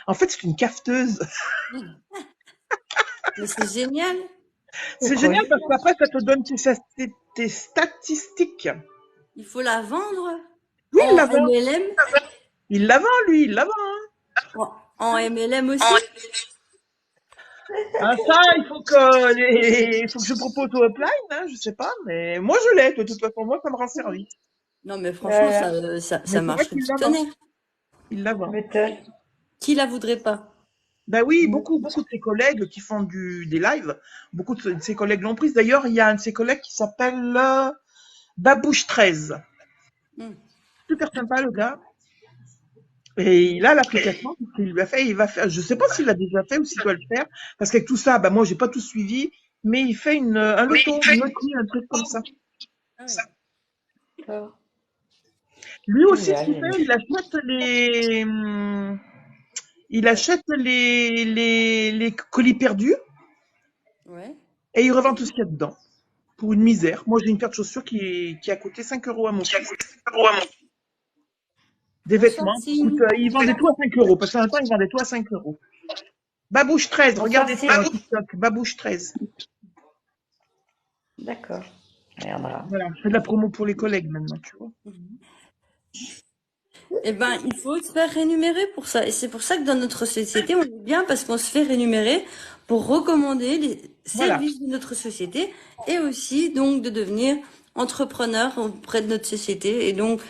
[SPEAKER 1] En fait, c'est une cafeteuse.
[SPEAKER 3] Mais c'est génial.
[SPEAKER 1] C'est génial parce qu'après ça te donne tes statistiques.
[SPEAKER 3] Il faut la vendre
[SPEAKER 1] Oui, il
[SPEAKER 3] en
[SPEAKER 1] la vend.
[SPEAKER 3] MLM.
[SPEAKER 1] Il la vend, lui, il la vend.
[SPEAKER 3] En MLM aussi.
[SPEAKER 1] Ah, ça, il faut que je propose au upline, hein, je sais pas, mais moi je l'ai, de toute façon, moi ça me rend service.
[SPEAKER 3] Non, mais franchement,
[SPEAKER 1] Mais
[SPEAKER 3] ça
[SPEAKER 1] c'est vrai
[SPEAKER 3] marche
[SPEAKER 1] qu'il
[SPEAKER 3] du
[SPEAKER 1] la vend.
[SPEAKER 3] tonnerre.
[SPEAKER 1] Il la vend.
[SPEAKER 4] Méthode.
[SPEAKER 3] Qui la voudrait pas?
[SPEAKER 1] Ben oui, beaucoup de ses collègues qui font des lives, beaucoup de ses collègues l'ont prise. D'ailleurs, il y a un de ses collègues qui s'appelle Babouche 13. Super sympa le gars. Et il a l'application qu'il lui a fait, il va faire. Je sais pas s'il l'a déjà fait ou s'il doit le faire, parce qu'avec tout ça, ben moi j'ai pas tout suivi, mais il fait un loto, une loterie, un truc comme ça.
[SPEAKER 3] Ah ouais.
[SPEAKER 1] Lui aussi, ce
[SPEAKER 4] Génial,
[SPEAKER 1] qu'il fait, il achète les colis perdus
[SPEAKER 3] Ouais.
[SPEAKER 1] et il revend tout ce qu'il y a dedans pour une misère. Moi, j'ai une paire de chaussures qui a coûté 5 euros à mon fils. Des
[SPEAKER 3] Bonsoir,
[SPEAKER 1] vêtements qui
[SPEAKER 3] Signe.
[SPEAKER 1] coûtent, il vendait tout à 5 euros, parce qu'à un temps, il vendait tout à 5 euros. Babouche 13, regardez ça sur TikTok, Babouche 13.
[SPEAKER 4] D'accord. Regardera.
[SPEAKER 1] Voilà, je fais de la promo pour les collègues maintenant, tu vois.
[SPEAKER 3] Eh ben, il faut se faire rémunérer pour ça. Et c'est pour ça que dans notre société, on est bien parce qu'on se fait rémunérer pour recommander les
[SPEAKER 1] Voilà.
[SPEAKER 3] services de notre société et aussi donc de devenir entrepreneur auprès de notre société et donc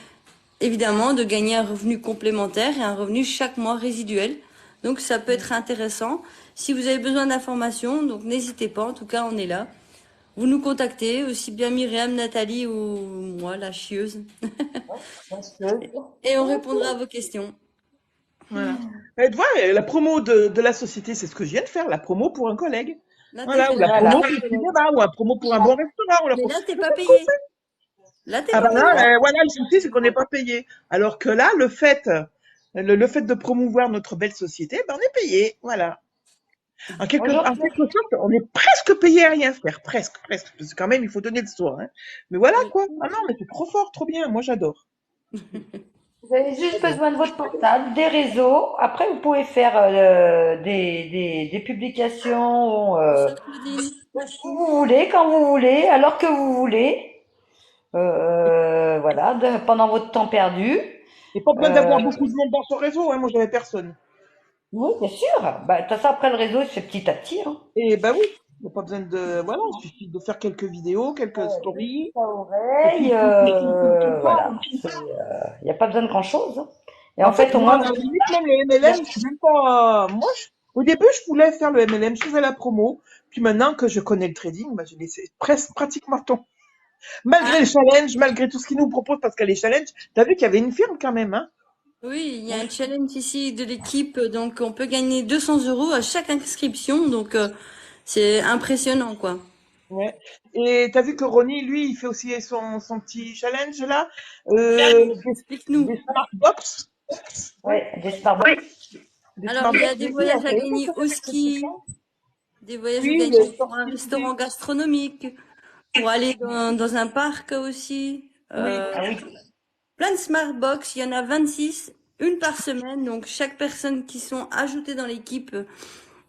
[SPEAKER 3] évidemment de gagner un revenu complémentaire et un revenu chaque mois résiduel. Donc ça peut être intéressant. Si vous avez besoin d'informations, donc n'hésitez pas. En tout cas, on est là. Vous nous contactez, aussi bien Myriam, Nathalie ou moi, la chieuse. Et on répondra à vos questions.
[SPEAKER 1] Voilà. Et tu vois, la promo de la société, c'est ce que je viens de faire, la promo pour un collègue.
[SPEAKER 3] Là,
[SPEAKER 1] Voilà,
[SPEAKER 3] t'es
[SPEAKER 1] ou la
[SPEAKER 3] payé.
[SPEAKER 1] promo pour le cinéma, ou la promo pour un bon restaurant. Ou la
[SPEAKER 3] Mais
[SPEAKER 1] promo...
[SPEAKER 3] là, t'es pas payé. Là, t'es
[SPEAKER 1] Ah
[SPEAKER 3] pas
[SPEAKER 1] ben
[SPEAKER 3] payé.
[SPEAKER 1] là, voilà, le souci, c'est qu'on n'est pas payé. Alors que là, le fait de promouvoir notre belle société, ben on est payé. Voilà. En quelque sorte, on est presque payé à rien faire. Presque. Parce que quand même, il faut donner le soi. Hein. Mais voilà, quoi. Ah non, mais c'est trop fort, trop bien. Moi, j'adore.
[SPEAKER 4] Vous avez juste besoin de votre portable, des réseaux. Après, vous pouvez faire des publications où vous voulez, quand vous voulez, alors que vous voulez. Voilà, pendant votre temps perdu.
[SPEAKER 1] Et pas besoin d'avoir beaucoup de monde dans son réseau. Hein. Moi, j'avais personne.
[SPEAKER 4] Oui, bien sûr. Bah, de toute façon, après, le réseau, il se fait petit à petit. Hein.
[SPEAKER 1] Et ben oui, il n'y a pas besoin de. Voilà, il suffit de faire quelques vidéos, quelques stories.
[SPEAKER 4] Oreille, voilà. Il n'y a pas besoin de grand-chose. Hein. Et en fait, au
[SPEAKER 1] moi,
[SPEAKER 4] moins,
[SPEAKER 1] à la limite, même le MLM, je suis même pas. Moi, au début, je voulais faire le MLM, je faisais la promo. Puis maintenant que je connais le trading, bah, j'ai laissé presque pratiquement tout. Malgré les challenges, malgré tout ce qu'ils nous proposent, parce que les challenges, t'as vu qu'il y avait une firme quand même, hein?
[SPEAKER 3] Oui, il y a un challenge ici de l'équipe, donc on peut gagner 200 € à chaque inscription, donc c'est impressionnant, quoi.
[SPEAKER 1] Ouais. Et t'as vu que Ronnie, lui, il fait aussi son petit challenge là,
[SPEAKER 3] Explique-nous.
[SPEAKER 1] des Smartbox.
[SPEAKER 4] ouais, des Starbucks.
[SPEAKER 3] Alors, il y a des voyages à gagner au ski, des voyages à gagner pour un restaurant gastronomique, pour aller dans un parc aussi. Plein de smart box, il y en a 26, une par semaine, donc chaque personne qui sont ajoutées dans l'équipe,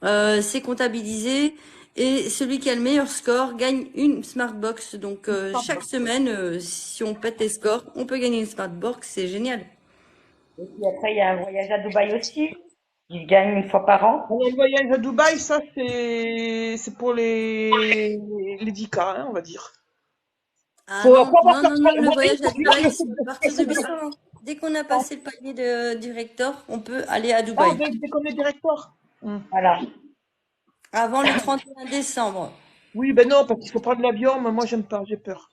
[SPEAKER 3] c'est comptabilisé. Et celui qui a le meilleur score gagne une smart box. Donc chaque semaine, si on pète les scores, on peut gagner une smart box, c'est génial.
[SPEAKER 4] Et puis après, il y a un voyage à Dubaï aussi. Il gagne une fois par an.
[SPEAKER 1] Le voyage à Dubaï, ça c'est pour les 10K, hein, on va dire.
[SPEAKER 3] Ah
[SPEAKER 1] Faut
[SPEAKER 3] non,
[SPEAKER 1] avoir
[SPEAKER 3] non,
[SPEAKER 1] ça.
[SPEAKER 3] non, non, le
[SPEAKER 1] Moi,
[SPEAKER 3] voyage
[SPEAKER 1] il
[SPEAKER 3] à
[SPEAKER 1] faut dire
[SPEAKER 3] Dubaï,
[SPEAKER 1] le
[SPEAKER 3] c'est à
[SPEAKER 1] fait
[SPEAKER 3] partir de 800 ans. Dès qu'on a passé le palier de directeur, on peut aller à
[SPEAKER 1] Ah,
[SPEAKER 3] Dubaï.
[SPEAKER 1] dès qu'on est directeur.
[SPEAKER 4] Voilà.
[SPEAKER 3] Avant le 31 décembre.
[SPEAKER 1] Oui, ben non, parce qu'il faut prendre l'avion, mais moi, j'aime pas, j'ai peur.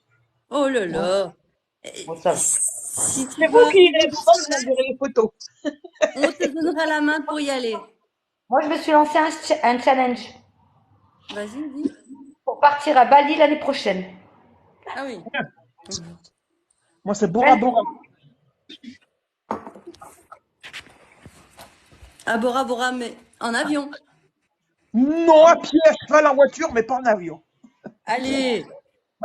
[SPEAKER 3] Oh là
[SPEAKER 4] Bon,
[SPEAKER 3] là.
[SPEAKER 4] bon, ça va.
[SPEAKER 3] Si tu
[SPEAKER 1] C'est
[SPEAKER 3] veux
[SPEAKER 1] vous qui irez
[SPEAKER 3] arriver
[SPEAKER 1] à Dubaï,
[SPEAKER 3] sur
[SPEAKER 1] vous
[SPEAKER 3] place,
[SPEAKER 1] m'enverrez les photos.
[SPEAKER 3] on te donnera la main pour y aller.
[SPEAKER 4] Moi, je me suis lancé un challenge
[SPEAKER 3] Vas-y, dis.
[SPEAKER 4] pour partir à Bali l'année prochaine.
[SPEAKER 3] Ah oui.
[SPEAKER 1] Moi, c'est Bora
[SPEAKER 4] 20
[SPEAKER 1] Bora.
[SPEAKER 3] À Bora Bora, mais en avion.
[SPEAKER 1] Non, à pied, à cheval, en voiture, mais pas en avion.
[SPEAKER 3] Allez,
[SPEAKER 4] De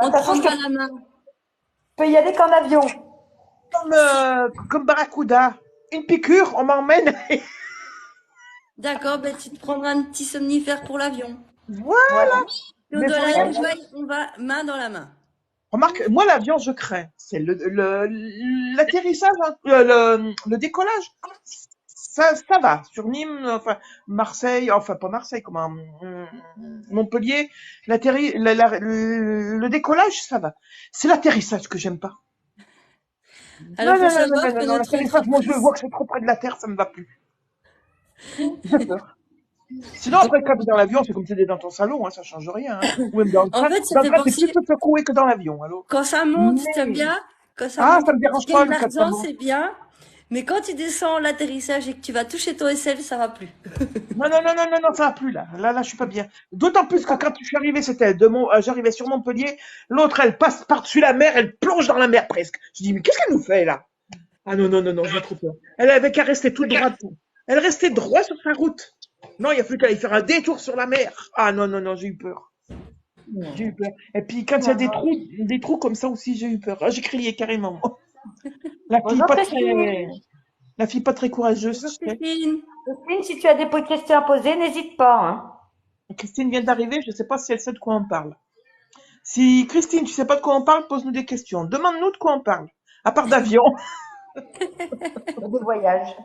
[SPEAKER 3] on
[SPEAKER 4] toute
[SPEAKER 3] te
[SPEAKER 4] façon,
[SPEAKER 3] prendra la main.
[SPEAKER 4] je peux y aller qu'en avion.
[SPEAKER 1] Comme Barracuda. Une piqûre, on m'emmène.
[SPEAKER 3] D'accord, ben tu te prendras un petit somnifère pour l'avion.
[SPEAKER 1] Voilà.
[SPEAKER 4] Voilà.
[SPEAKER 3] Si on
[SPEAKER 1] Mais
[SPEAKER 3] doit
[SPEAKER 1] faut
[SPEAKER 3] aller
[SPEAKER 1] rien.
[SPEAKER 3] à Dubaï, on va main dans la main.
[SPEAKER 1] Remarque, moi, l'avion, je crains. C'est l'atterrissage, hein, le décollage. Ça va. Sur Nîmes, enfin, Marseille, enfin, pas Marseille, comment, Montpellier, le décollage, ça va. C'est l'atterrissage que j'aime pas.
[SPEAKER 3] Alors,
[SPEAKER 1] Non,
[SPEAKER 3] faut
[SPEAKER 1] non, non, non,
[SPEAKER 3] savoir
[SPEAKER 1] non, non,
[SPEAKER 3] que
[SPEAKER 1] non,
[SPEAKER 3] notre
[SPEAKER 1] l'atterrissage, moi, je vois
[SPEAKER 3] entreprise,
[SPEAKER 1] que c'est trop près de la Terre, ça me va plus. J'ai peur. Sinon, après, quand t'es dans l'avion, c'est comme si t'étais dans ton salon, hein, ça change rien, hein. Ou même dans le
[SPEAKER 3] en
[SPEAKER 1] train.
[SPEAKER 3] fait, ça
[SPEAKER 1] Dans le
[SPEAKER 3] fait
[SPEAKER 1] train, t'es plus
[SPEAKER 3] penser,
[SPEAKER 1] secoué que dans l'avion, alors.
[SPEAKER 3] quand ça monte, t'aimes
[SPEAKER 1] Mais,
[SPEAKER 3] bien. Quand ça
[SPEAKER 1] ah,
[SPEAKER 3] monte,
[SPEAKER 1] ça me
[SPEAKER 3] quand
[SPEAKER 1] dérange
[SPEAKER 3] tu
[SPEAKER 1] pas,
[SPEAKER 3] gagnes de
[SPEAKER 1] le 4
[SPEAKER 3] l'argent, c'est bien. Mais quand tu descends l'atterrissage et que tu vas toucher ton aisselle, ça va plus.
[SPEAKER 1] Non, non, non, non, non, non, ça va plus, là. Là, je suis pas bien. D'autant plus que quand je suis arrivé, j'arrivais sur Montpellier, l'autre, elle passe par-dessus la mer, elle plonge dans la mer presque. Je dis, mais qu'est-ce qu'elle nous fait, là? Ah non, non, non, non, j'ai trop peur. Elle avait qu'à rester toute droite. Elle restait droit sur sa route. Non, il a fallu qu'elle aille faire un détour sur la mer. Ah non, non, non, j'ai eu peur. J'ai eu peur. Et puis quand il y a des trous comme ça aussi, j'ai eu peur. Ah, j'ai crié carrément. Moi. La fille
[SPEAKER 4] Bonjour
[SPEAKER 1] pas
[SPEAKER 4] Christine.
[SPEAKER 1] très, la fille pas très courageuse,
[SPEAKER 3] Bonjour
[SPEAKER 1] tu sais.
[SPEAKER 3] Christine.
[SPEAKER 4] Christine, si tu as des questions à poser, n'hésite pas, hein.
[SPEAKER 1] Christine vient d'arriver, je sais pas si elle sait de quoi on parle. Si Christine, tu sais pas de quoi on parle, pose-nous des questions. Demande-nous de quoi on parle. À part d'avion.
[SPEAKER 4] Des voyages.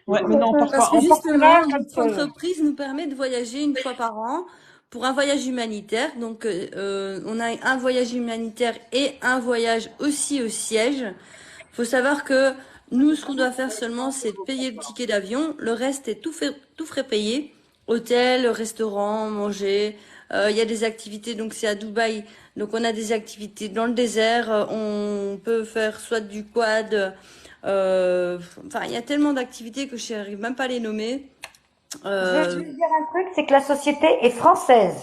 [SPEAKER 1] Ouais, mais non, on part
[SPEAKER 3] Parce
[SPEAKER 1] pas.
[SPEAKER 3] que
[SPEAKER 1] On partira
[SPEAKER 3] justement, notre
[SPEAKER 1] quand,
[SPEAKER 3] entreprise nous permet de voyager une fois par an pour un voyage humanitaire. Donc, on a un voyage humanitaire et un voyage aussi au siège. Faut savoir que nous, ce qu'on doit faire seulement, c'est de payer le ticket d'avion. Le reste est tout frais payé. Hôtel, restaurant, manger. Il y a des activités, donc c'est à Dubaï. Donc on a des activités dans le désert. On peut faire soit du quad. Enfin, il y a tellement d'activités que je n'arrive même pas à les nommer.
[SPEAKER 4] Je vais juste dire un truc, c'est que la société est française.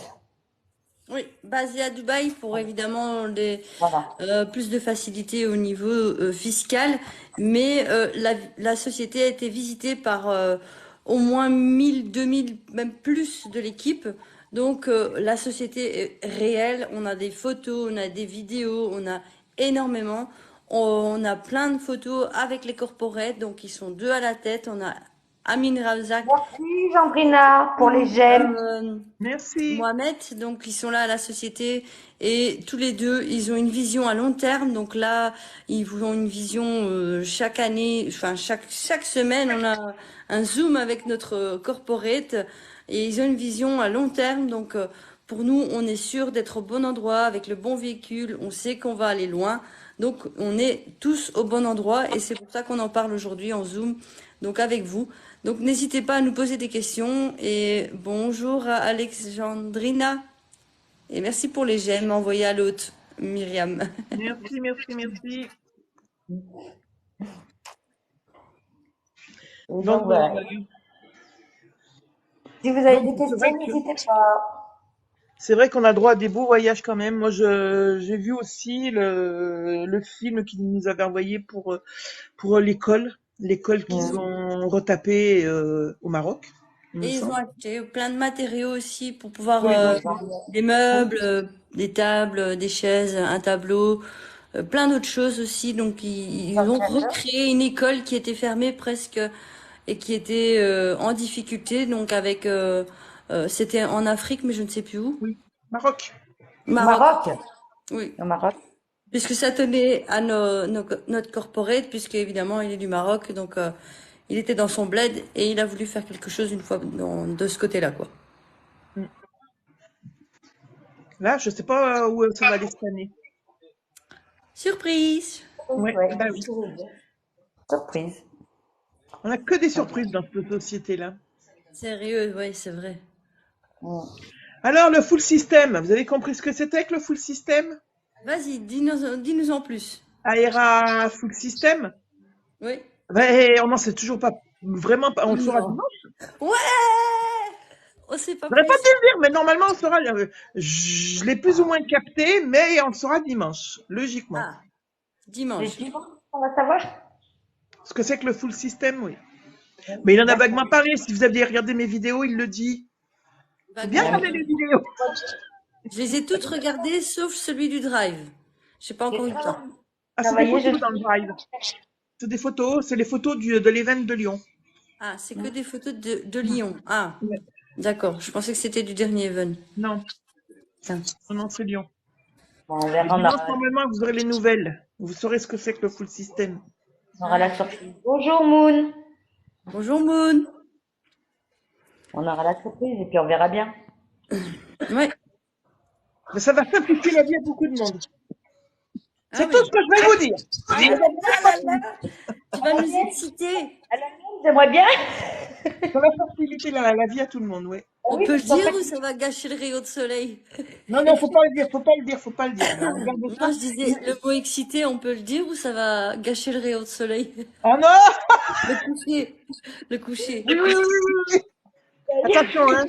[SPEAKER 3] Oui, basé à Dubaï pour évidemment
[SPEAKER 4] Voilà.
[SPEAKER 3] plus de facilité au niveau fiscal, mais la société a été visitée par au moins 1000, 2000, même plus de l'équipe. Donc la société est réelle, on a des photos, on a des vidéos, on a énormément. On a plein de photos avec les corporates, donc ils sont deux à la tête. On a Amin Razak,
[SPEAKER 4] Merci Jean-Brina pour les j'aime.
[SPEAKER 1] merci.
[SPEAKER 3] Mohamed, donc ils sont là à la société et tous les deux, ils ont une vision à long terme. Donc là, ils ont une vision chaque année, enfin chaque semaine, on a un zoom avec notre corporate et ils ont une vision à long terme. Donc pour nous, on est sûr d'être au bon endroit avec le bon véhicule. On sait qu'on va aller loin. Donc on est tous au bon endroit et c'est pour ça qu'on en parle aujourd'hui en zoom. Donc avec vous. Donc n'hésitez pas à nous poser des questions et bonjour à Alexandrina et merci pour les j'aime envoyés à l'hôte Myriam.
[SPEAKER 1] Merci, merci, merci.
[SPEAKER 4] Donc,
[SPEAKER 1] Donc,
[SPEAKER 4] voilà. Si vous avez des questions, n'hésitez pas.
[SPEAKER 1] c'est vrai qu'on a droit à des beaux voyages quand même. Moi, j'ai vu aussi le film qu'ils nous avaient envoyé pour l'école qu'ils ont retapé au Maroc, il me
[SPEAKER 3] Et ils ont
[SPEAKER 1] semble.
[SPEAKER 3] acheté plein de matériaux aussi pour pouvoir
[SPEAKER 1] Oui, donc,
[SPEAKER 3] des meubles, des tables, des chaises, un tableau, plein d'autres choses aussi. Donc ils ont recréé une école qui était fermée presque et qui était en difficulté. Donc avec c'était en Afrique, mais je ne sais plus où.
[SPEAKER 1] oui, Maroc.
[SPEAKER 4] Au
[SPEAKER 3] Maroc.
[SPEAKER 4] Maroc.
[SPEAKER 3] Oui.
[SPEAKER 4] Au Maroc.
[SPEAKER 3] Puisque ça tenait à notre corporate, puisque évidemment il est du Maroc, donc il était dans son bled et il a voulu faire quelque chose une fois de ce côté-là, quoi.
[SPEAKER 1] Là, je sais pas où ça va aller cette année.
[SPEAKER 3] Surprise.
[SPEAKER 1] Ouais,
[SPEAKER 4] Ouais,
[SPEAKER 1] bah
[SPEAKER 4] c'est ce
[SPEAKER 1] oui.
[SPEAKER 4] que je veux dire. Surprise.
[SPEAKER 1] On a que des surprises dans cette société-là.
[SPEAKER 3] Sérieux, ouais, c'est vrai.
[SPEAKER 4] Mm.
[SPEAKER 1] Alors, le full system, vous avez compris ce que c'était que le full system?
[SPEAKER 3] Vas-y, dis-nous en plus.
[SPEAKER 1] Aera full system?
[SPEAKER 3] Oui.
[SPEAKER 1] Ouais, on n'en sait toujours pas. Vraiment pas. On le saura
[SPEAKER 3] Non.
[SPEAKER 1] dimanche.
[SPEAKER 3] Ouais! On sait pas
[SPEAKER 1] J'aurais pas
[SPEAKER 3] plus.
[SPEAKER 1] dû le dire, mais normalement, on saura. Je l'ai plus ou moins capté, mais on le saura dimanche, logiquement.
[SPEAKER 3] Ah,
[SPEAKER 4] C'est
[SPEAKER 3] dimanche.
[SPEAKER 4] dimanche qu'on va savoir?
[SPEAKER 1] Ce que c'est que le full system, oui. Mais il en a
[SPEAKER 4] D'accord.
[SPEAKER 1] vaguement parlé. Si vous aviez regardé mes vidéos, il le dit. Faut bien
[SPEAKER 3] Vaguement,
[SPEAKER 1] regarder
[SPEAKER 3] ouais.
[SPEAKER 1] les vidéos.
[SPEAKER 3] Je les ai toutes regardées sauf celui du drive. J'ai pas encore
[SPEAKER 4] J'ai
[SPEAKER 3] eu le temps.
[SPEAKER 1] Ah, c'est des
[SPEAKER 4] travaillé,
[SPEAKER 1] photos dans le drive. C'est des photos, c'est les photos de l'event de Lyon.
[SPEAKER 3] Ah, c'est que des photos de Lyon. Ah,
[SPEAKER 1] Ouais.
[SPEAKER 3] d'accord. Je pensais que c'était du dernier event.
[SPEAKER 1] Non,
[SPEAKER 3] Tiens.
[SPEAKER 1] non, c'est Lyon.
[SPEAKER 4] Bon, on
[SPEAKER 1] Et
[SPEAKER 4] verra,
[SPEAKER 1] dimanche, normalement, vous aurez les nouvelles. Vous saurez ce que c'est que le full system.
[SPEAKER 4] on aura la surprise. Bonjour Moon.
[SPEAKER 3] Bonjour Moon.
[SPEAKER 4] On aura la surprise et puis on verra bien.
[SPEAKER 3] Ouais.
[SPEAKER 1] Mais ça va simplifier la vie à beaucoup de monde.
[SPEAKER 3] Ah
[SPEAKER 1] C'est
[SPEAKER 3] oui.
[SPEAKER 1] tout ce que je vais vous dire.
[SPEAKER 3] Ah là là là. Tu vas nous exciter.
[SPEAKER 4] À la mienne, j'aimerais bien.
[SPEAKER 1] Ça va faciliter la vie à tout le monde, oui.
[SPEAKER 3] On
[SPEAKER 4] Oui,
[SPEAKER 3] peut le
[SPEAKER 4] parce qu'en
[SPEAKER 3] dire
[SPEAKER 4] fait,
[SPEAKER 3] ou ça va gâcher le rayon de soleil?
[SPEAKER 1] Non, non, faut pas le dire, faut pas le dire, faut pas le dire. Alors, regardez ça.
[SPEAKER 3] Non, je disais, le mot excité, on peut le dire ou ça va gâcher le rayon de soleil?
[SPEAKER 1] Ah non!
[SPEAKER 3] Le coucher. Le coucher.
[SPEAKER 1] Oui, oui, oui, oui, oui. Attention, hein.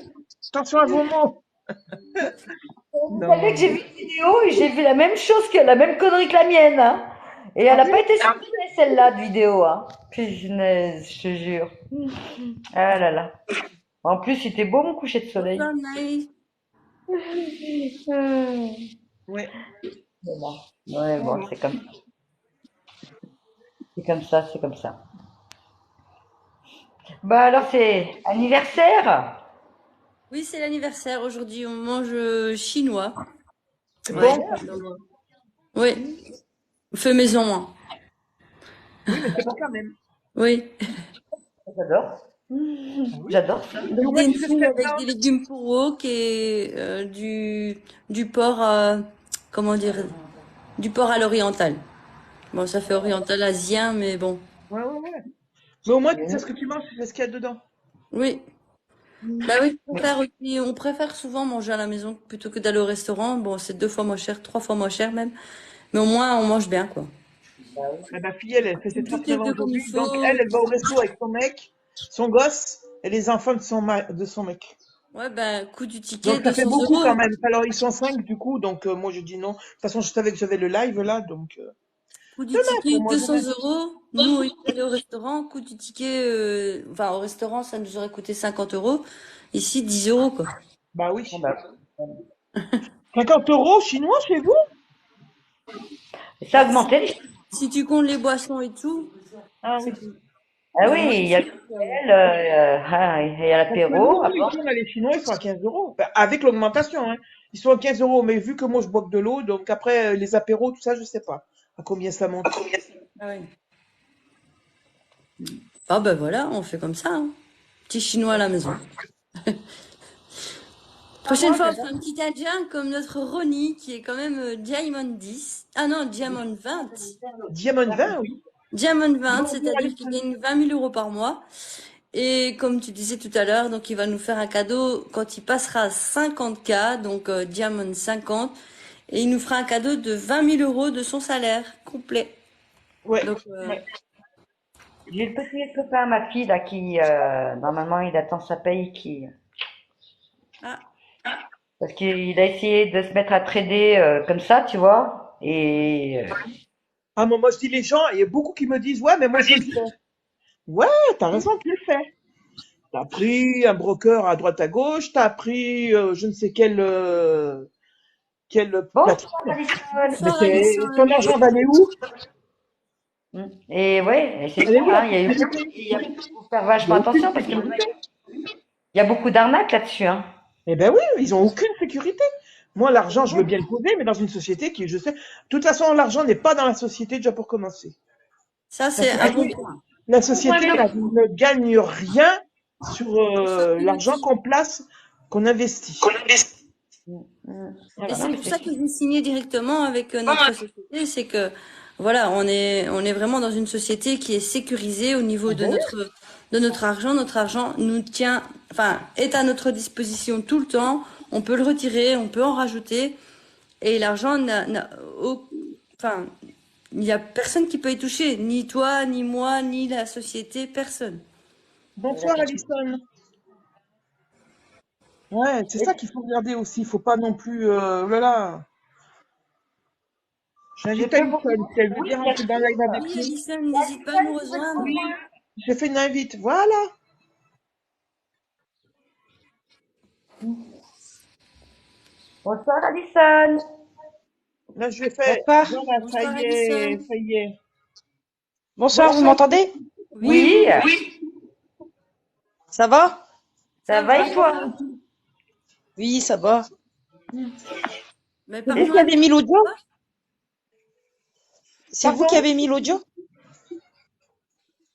[SPEAKER 1] Attention à vos mots.
[SPEAKER 4] vous
[SPEAKER 1] Non.
[SPEAKER 4] savez que j'ai vu une vidéo et j'ai vu la même chose que la même connerie que la mienne. Hein. Et elle n'a pas été supprimée celle-là de vidéo. Hein. Punaise, je te jure. Ah là là. En plus, c'était beau mon coucher de soleil.
[SPEAKER 3] Bonsoir, Naïs.
[SPEAKER 1] Ouais.
[SPEAKER 4] Mais bon. Ouais, bon, c'est comme ça. C'est comme ça, c'est comme ça. Bah alors c'est anniversaire.
[SPEAKER 3] Oui, c'est l'anniversaire. Aujourd'hui, on mange chinois.
[SPEAKER 1] C'est
[SPEAKER 3] Ouais.
[SPEAKER 1] bon.
[SPEAKER 3] Oui. Fait maison, hein.
[SPEAKER 1] Oui, mais c'est pas quand même.
[SPEAKER 3] Oui.
[SPEAKER 4] J'adore. J'adore ça.
[SPEAKER 1] Mais au moins,
[SPEAKER 3] C'était une
[SPEAKER 1] tu sais ce
[SPEAKER 3] soupe
[SPEAKER 1] qu'il y a
[SPEAKER 3] avec
[SPEAKER 1] dedans.
[SPEAKER 3] des légumes pour wok et du porc, comment dire, du porc à l'oriental. Bon, ça fait oriental asien, mais bon.
[SPEAKER 1] Ouais, ouais, ouais. Mais au moins, tu sais ce que tu manges, tu sais ce qu'il y a dedans.
[SPEAKER 3] Oui. Bah oui, on préfère souvent manger à la maison plutôt que d'aller au restaurant. Bon, c'est 2 fois moins cher, 3 fois moins cher même. Mais au moins, on mange bien, quoi.
[SPEAKER 1] Ma fille, elle fait ses
[SPEAKER 3] Tout
[SPEAKER 1] 39
[SPEAKER 3] est
[SPEAKER 1] ans
[SPEAKER 3] fait comme il
[SPEAKER 1] aujourd'hui. Donc,
[SPEAKER 3] faut.
[SPEAKER 1] elle va au resto avec son mec, son gosse et les enfants de son mec.
[SPEAKER 3] Ouais, ben, coût du ticket,
[SPEAKER 1] Donc, ça fait
[SPEAKER 3] 200
[SPEAKER 1] beaucoup quand
[SPEAKER 3] euros.
[SPEAKER 1] même. Alors, ils sont 5 du coup. Donc, moi, je dis non. De toute façon, je savais que j'avais le live là. Donc,
[SPEAKER 3] Coût du
[SPEAKER 1] demain, pour
[SPEAKER 3] ticket,
[SPEAKER 1] moi,
[SPEAKER 3] 200
[SPEAKER 1] demain.
[SPEAKER 3] euros. Nous, on est allé au restaurant. Coût du ticket, enfin, au restaurant, ça nous aurait coûté 50 euros. Ici, 10 euros, quoi.
[SPEAKER 1] Bah oui.
[SPEAKER 4] Ah bah,
[SPEAKER 1] 50 euros chinois chez vous?
[SPEAKER 4] ça a
[SPEAKER 3] Bah,
[SPEAKER 4] augmenté.
[SPEAKER 3] si tu comptes les boissons et tout,
[SPEAKER 1] Ah oui.
[SPEAKER 4] Ah
[SPEAKER 3] bah,
[SPEAKER 4] oui,
[SPEAKER 3] moi,
[SPEAKER 4] il y a le cocktail, il y a
[SPEAKER 1] Parce que
[SPEAKER 4] l'apéro.
[SPEAKER 1] nous, ici, on a les Chinois, ils sont à 15 euros. Enfin, avec l'augmentation, hein. Ils sont à 15 euros. Mais vu que moi, je bois que de l'eau, donc après, les apéros, tout ça, je sais pas à combien ça monte.
[SPEAKER 3] ah ouais. Ah ben voilà, on fait comme ça, hein. Petit chinois à la maison. Prochaine fois, on fera un petit indien comme notre Ronnie, qui est quand même Diamond 10. Ah non, Diamond 20.
[SPEAKER 1] Diamond 20, oui.
[SPEAKER 3] Diamond 20,
[SPEAKER 1] Bonjour,
[SPEAKER 3] c'est-à-dire qu'il gagne 20 000 euros par mois. Et comme tu disais tout à l'heure, donc il va nous faire un cadeau quand il passera à 50K, donc Diamond 50. Et il nous fera un cadeau de 20 000 euros de son salaire complet.
[SPEAKER 1] Ouais.
[SPEAKER 3] Donc,
[SPEAKER 1] Ouais.
[SPEAKER 4] J'ai le petit copain, ma fille, là, qui, normalement, il attend sa paye,
[SPEAKER 3] ah,
[SPEAKER 4] parce qu'il a essayé de se mettre à trader, comme ça, tu vois, et,
[SPEAKER 1] Ah, moi, je dis les gens, il y a beaucoup qui me disent, ouais, mais moi, je le fais. Ouais, t'as raison, tu le fais. T'as pris un broker à droite à gauche, t'as pris je ne sais quelle
[SPEAKER 4] bonsoir,
[SPEAKER 1] plateforme. Mais
[SPEAKER 3] bonsoir Alison.
[SPEAKER 1] ton argent va aller où?
[SPEAKER 4] et ouais, et c'est
[SPEAKER 1] Elle est
[SPEAKER 4] ça,
[SPEAKER 1] où la
[SPEAKER 4] hein,
[SPEAKER 1] sécurité?
[SPEAKER 4] faut faire vachement
[SPEAKER 1] Il y a aucune
[SPEAKER 4] attention, parce qu'il
[SPEAKER 1] sécurité.
[SPEAKER 4] y a beaucoup d'arnaques là-dessus, hein.
[SPEAKER 1] Eh ben oui, ils ont aucune sécurité. Moi, l'argent, je veux bien le poser, mais dans une société qui, je sais, de toute façon, l'argent n'est pas dans la société déjà pour commencer.
[SPEAKER 3] Ça,
[SPEAKER 1] La
[SPEAKER 3] c'est un bon
[SPEAKER 1] société,
[SPEAKER 3] point.
[SPEAKER 1] la société ne gagne rien sur l'argent qu'on place, qu'on investit.
[SPEAKER 3] Et
[SPEAKER 1] Voilà.
[SPEAKER 3] c'est pour ça que j'ai signé directement avec notre société, c'est que voilà, on est vraiment dans une société qui est sécurisée au niveau
[SPEAKER 1] Ah ben oui.
[SPEAKER 3] de notre argent. Notre argent nous tient, enfin, est à notre disposition tout le temps. On peut le retirer, on peut en rajouter, et l'argent enfin, il y a personne qui peut y toucher, ni toi, ni moi, ni la société, personne.
[SPEAKER 1] Bonsoir Alison. Ouais, c'est ça qu'il faut regarder aussi. Il faut pas non plus. Oh là là.
[SPEAKER 4] Je
[SPEAKER 1] J'invite
[SPEAKER 4] peux vous...
[SPEAKER 1] Alison si elle veut
[SPEAKER 4] Oui,
[SPEAKER 1] bien
[SPEAKER 4] il y a
[SPEAKER 1] rentrer dans le live avec
[SPEAKER 3] Oui,
[SPEAKER 1] nous.
[SPEAKER 3] Alison, n'hésite pas à nous rejoindre.
[SPEAKER 1] Oui, j'ai fait une invite. Voilà.
[SPEAKER 4] Bonsoir Alison.
[SPEAKER 1] Là, je vais faire.
[SPEAKER 5] Bonsoir.
[SPEAKER 1] Voilà, ça
[SPEAKER 3] Bonsoir,
[SPEAKER 1] y est,
[SPEAKER 3] Alison.
[SPEAKER 1] ça y est.
[SPEAKER 5] Bonsoir, vous
[SPEAKER 1] Bonsoir.
[SPEAKER 5] m'entendez?
[SPEAKER 3] Oui,
[SPEAKER 4] Oui,
[SPEAKER 5] Ça va?
[SPEAKER 4] ça
[SPEAKER 3] ça
[SPEAKER 4] va
[SPEAKER 3] va.
[SPEAKER 4] et toi?
[SPEAKER 5] Oui, ça va.
[SPEAKER 3] Mais
[SPEAKER 5] C'est vous
[SPEAKER 3] parle-nous
[SPEAKER 5] qui
[SPEAKER 3] un
[SPEAKER 5] avez
[SPEAKER 3] petit
[SPEAKER 5] mis
[SPEAKER 3] peu.
[SPEAKER 5] l'audio? C'est vous
[SPEAKER 1] Pardon?
[SPEAKER 5] qui avez mis l'audio?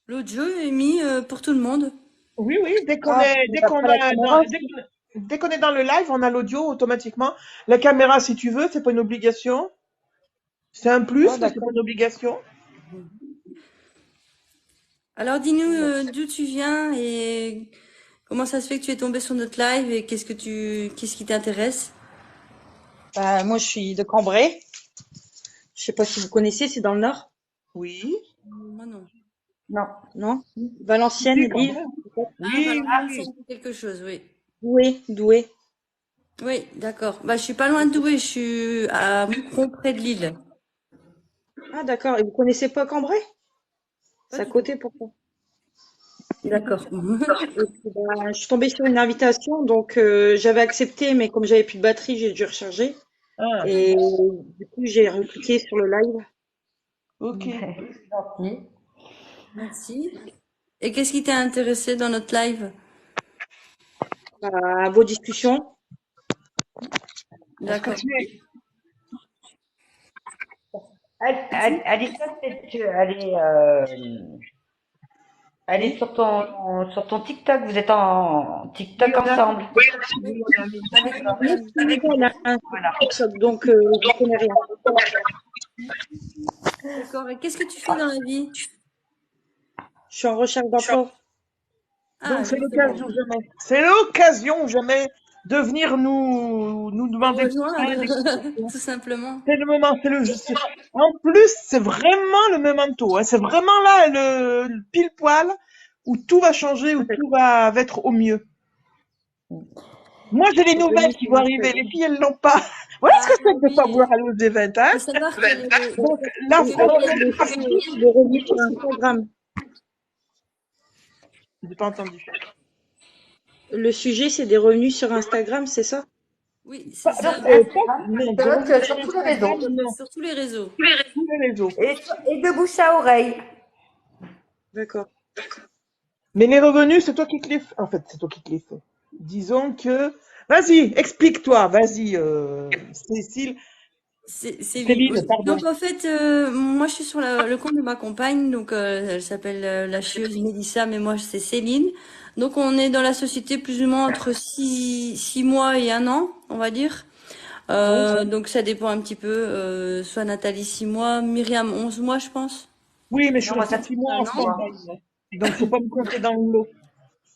[SPEAKER 3] L'audio est mis pour tout le monde.
[SPEAKER 1] Oui, oui. Dès qu'on
[SPEAKER 5] Ah,
[SPEAKER 1] est,
[SPEAKER 5] mais
[SPEAKER 1] dès qu'on
[SPEAKER 5] après la
[SPEAKER 1] a,
[SPEAKER 5] caméra
[SPEAKER 1] dès
[SPEAKER 5] aussi.
[SPEAKER 1] dès qu'on est dans le live, on a l'audio automatiquement. La caméra, si tu veux, c'est pas une obligation. C'est un
[SPEAKER 5] Ah,
[SPEAKER 1] plus, mais c'est pas
[SPEAKER 5] d'accord.
[SPEAKER 1] une obligation.
[SPEAKER 3] Alors dis-nous
[SPEAKER 5] Bon, bah.
[SPEAKER 3] d'où tu viens et comment ça se fait que tu es tombé sur notre live et qu'est-ce qui t'intéresse?
[SPEAKER 5] Bah, moi, je suis de Cambrai. Je sais pas si vous connaissez, c'est dans le Nord.
[SPEAKER 1] Oui.
[SPEAKER 3] Moi non.
[SPEAKER 4] Non.
[SPEAKER 5] Non? Valenciennes,
[SPEAKER 1] Oui, quand
[SPEAKER 5] Lille.
[SPEAKER 1] même.
[SPEAKER 5] Peut-être.
[SPEAKER 3] Ah,
[SPEAKER 1] Oui,
[SPEAKER 3] Valence, ça
[SPEAKER 1] oui.
[SPEAKER 3] me dit quelque chose, oui.
[SPEAKER 5] Douai, Douai.
[SPEAKER 3] Oui, d'accord. Bah, je suis pas loin de Douai, je suis à Moucron, près de Lille.
[SPEAKER 5] Ah, d'accord. Et vous connaissez pas Cambrai?
[SPEAKER 3] Pas
[SPEAKER 5] C'est à
[SPEAKER 3] du tout.
[SPEAKER 5] côté, pourquoi?
[SPEAKER 3] D'accord.
[SPEAKER 5] Et puis, bah, je suis tombée sur une invitation, donc j'avais accepté, mais comme j'avais plus de batterie, j'ai dû recharger.
[SPEAKER 1] Ah,
[SPEAKER 5] Et du coup, j'ai recliqué sur le live.
[SPEAKER 1] ok.
[SPEAKER 4] C'est gentil.
[SPEAKER 3] Merci. Et qu'est-ce qui t'a intéressé dans notre live?
[SPEAKER 5] À vos discussions.
[SPEAKER 1] Parce que
[SPEAKER 3] D'accord.
[SPEAKER 1] tu es.
[SPEAKER 4] Alison, elle est sur ton TikTok. Vous êtes en
[SPEAKER 1] Oui,
[SPEAKER 4] TikTok
[SPEAKER 1] on a mis.
[SPEAKER 4] ensemble.
[SPEAKER 1] Oui, on a mis.
[SPEAKER 5] Mais elle a un TikTok, donc je connais rien.
[SPEAKER 3] D'accord. Et qu'est-ce que tu fais dans la vie?
[SPEAKER 5] Je suis en recherche d'emploi.
[SPEAKER 3] Ah,
[SPEAKER 1] Donc, c'est
[SPEAKER 3] justement.
[SPEAKER 1] l'occasion jamais. C'est l'occasion jamais de venir nous
[SPEAKER 3] Nous
[SPEAKER 1] demander conseil, des
[SPEAKER 3] rejoindre,
[SPEAKER 1] explications.
[SPEAKER 3] tout simplement.
[SPEAKER 1] C'est le moment, en plus, c'est vraiment le memento, hein. C'est vraiment là le pile poil où tout va changer, où tout va être au mieux. Moi, j'ai les
[SPEAKER 5] Je suis venue
[SPEAKER 1] nouvelles qui
[SPEAKER 5] sur
[SPEAKER 1] vont arriver. Les
[SPEAKER 5] Instagram.
[SPEAKER 1] filles, elles l'ont pas. Voilà ce
[SPEAKER 3] Ah
[SPEAKER 1] que c'est que de pas
[SPEAKER 3] oui,
[SPEAKER 1] vouloir aller aux événements, hein.
[SPEAKER 3] faut savoir que,
[SPEAKER 1] Donc, là,
[SPEAKER 5] Et
[SPEAKER 3] que
[SPEAKER 1] alors,
[SPEAKER 5] en fait, le sujet, c'est des revenus sur Instagram.
[SPEAKER 1] j'ai pas entendu.
[SPEAKER 5] Le sujet, c'est des revenus sur Instagram, c'est ça?
[SPEAKER 3] oui, c'est
[SPEAKER 1] Pas,
[SPEAKER 4] Sur
[SPEAKER 3] ça.
[SPEAKER 4] Instagram,
[SPEAKER 1] non, des
[SPEAKER 4] TikTok,
[SPEAKER 1] revenus
[SPEAKER 4] sur
[SPEAKER 1] sur
[SPEAKER 4] tous les réseaux.
[SPEAKER 1] Instagram, non,
[SPEAKER 3] Sur tous les réseaux.
[SPEAKER 1] tous les réseaux.
[SPEAKER 4] Et de bouche à oreille.
[SPEAKER 5] D'accord.
[SPEAKER 1] Mais les revenus, c'est toi qui te les fais. En fait, c'est toi qui te les fais. Disons que. Vas-y, explique-toi. Vas-y, Cécile.
[SPEAKER 3] C'est vite.
[SPEAKER 1] Céline, pardon.
[SPEAKER 3] Donc en fait, moi je suis sur le compte de ma compagne, donc elle s'appelle la chieuse Mélissa, mais moi c'est Céline. Donc on est dans la société plus ou moins entre 6 mois et 1 an, on va dire. Donc ça dépend un petit peu. Soit Nathalie 6 mois, Myriam 11 mois, je pense.
[SPEAKER 1] Oui, mais je
[SPEAKER 4] Non,
[SPEAKER 1] suis
[SPEAKER 4] moi,
[SPEAKER 1] restée
[SPEAKER 4] ça fait
[SPEAKER 1] 6 mois en
[SPEAKER 4] 1 an.
[SPEAKER 1] stand-by, moi. Donc, faut pas me compter dans le lot.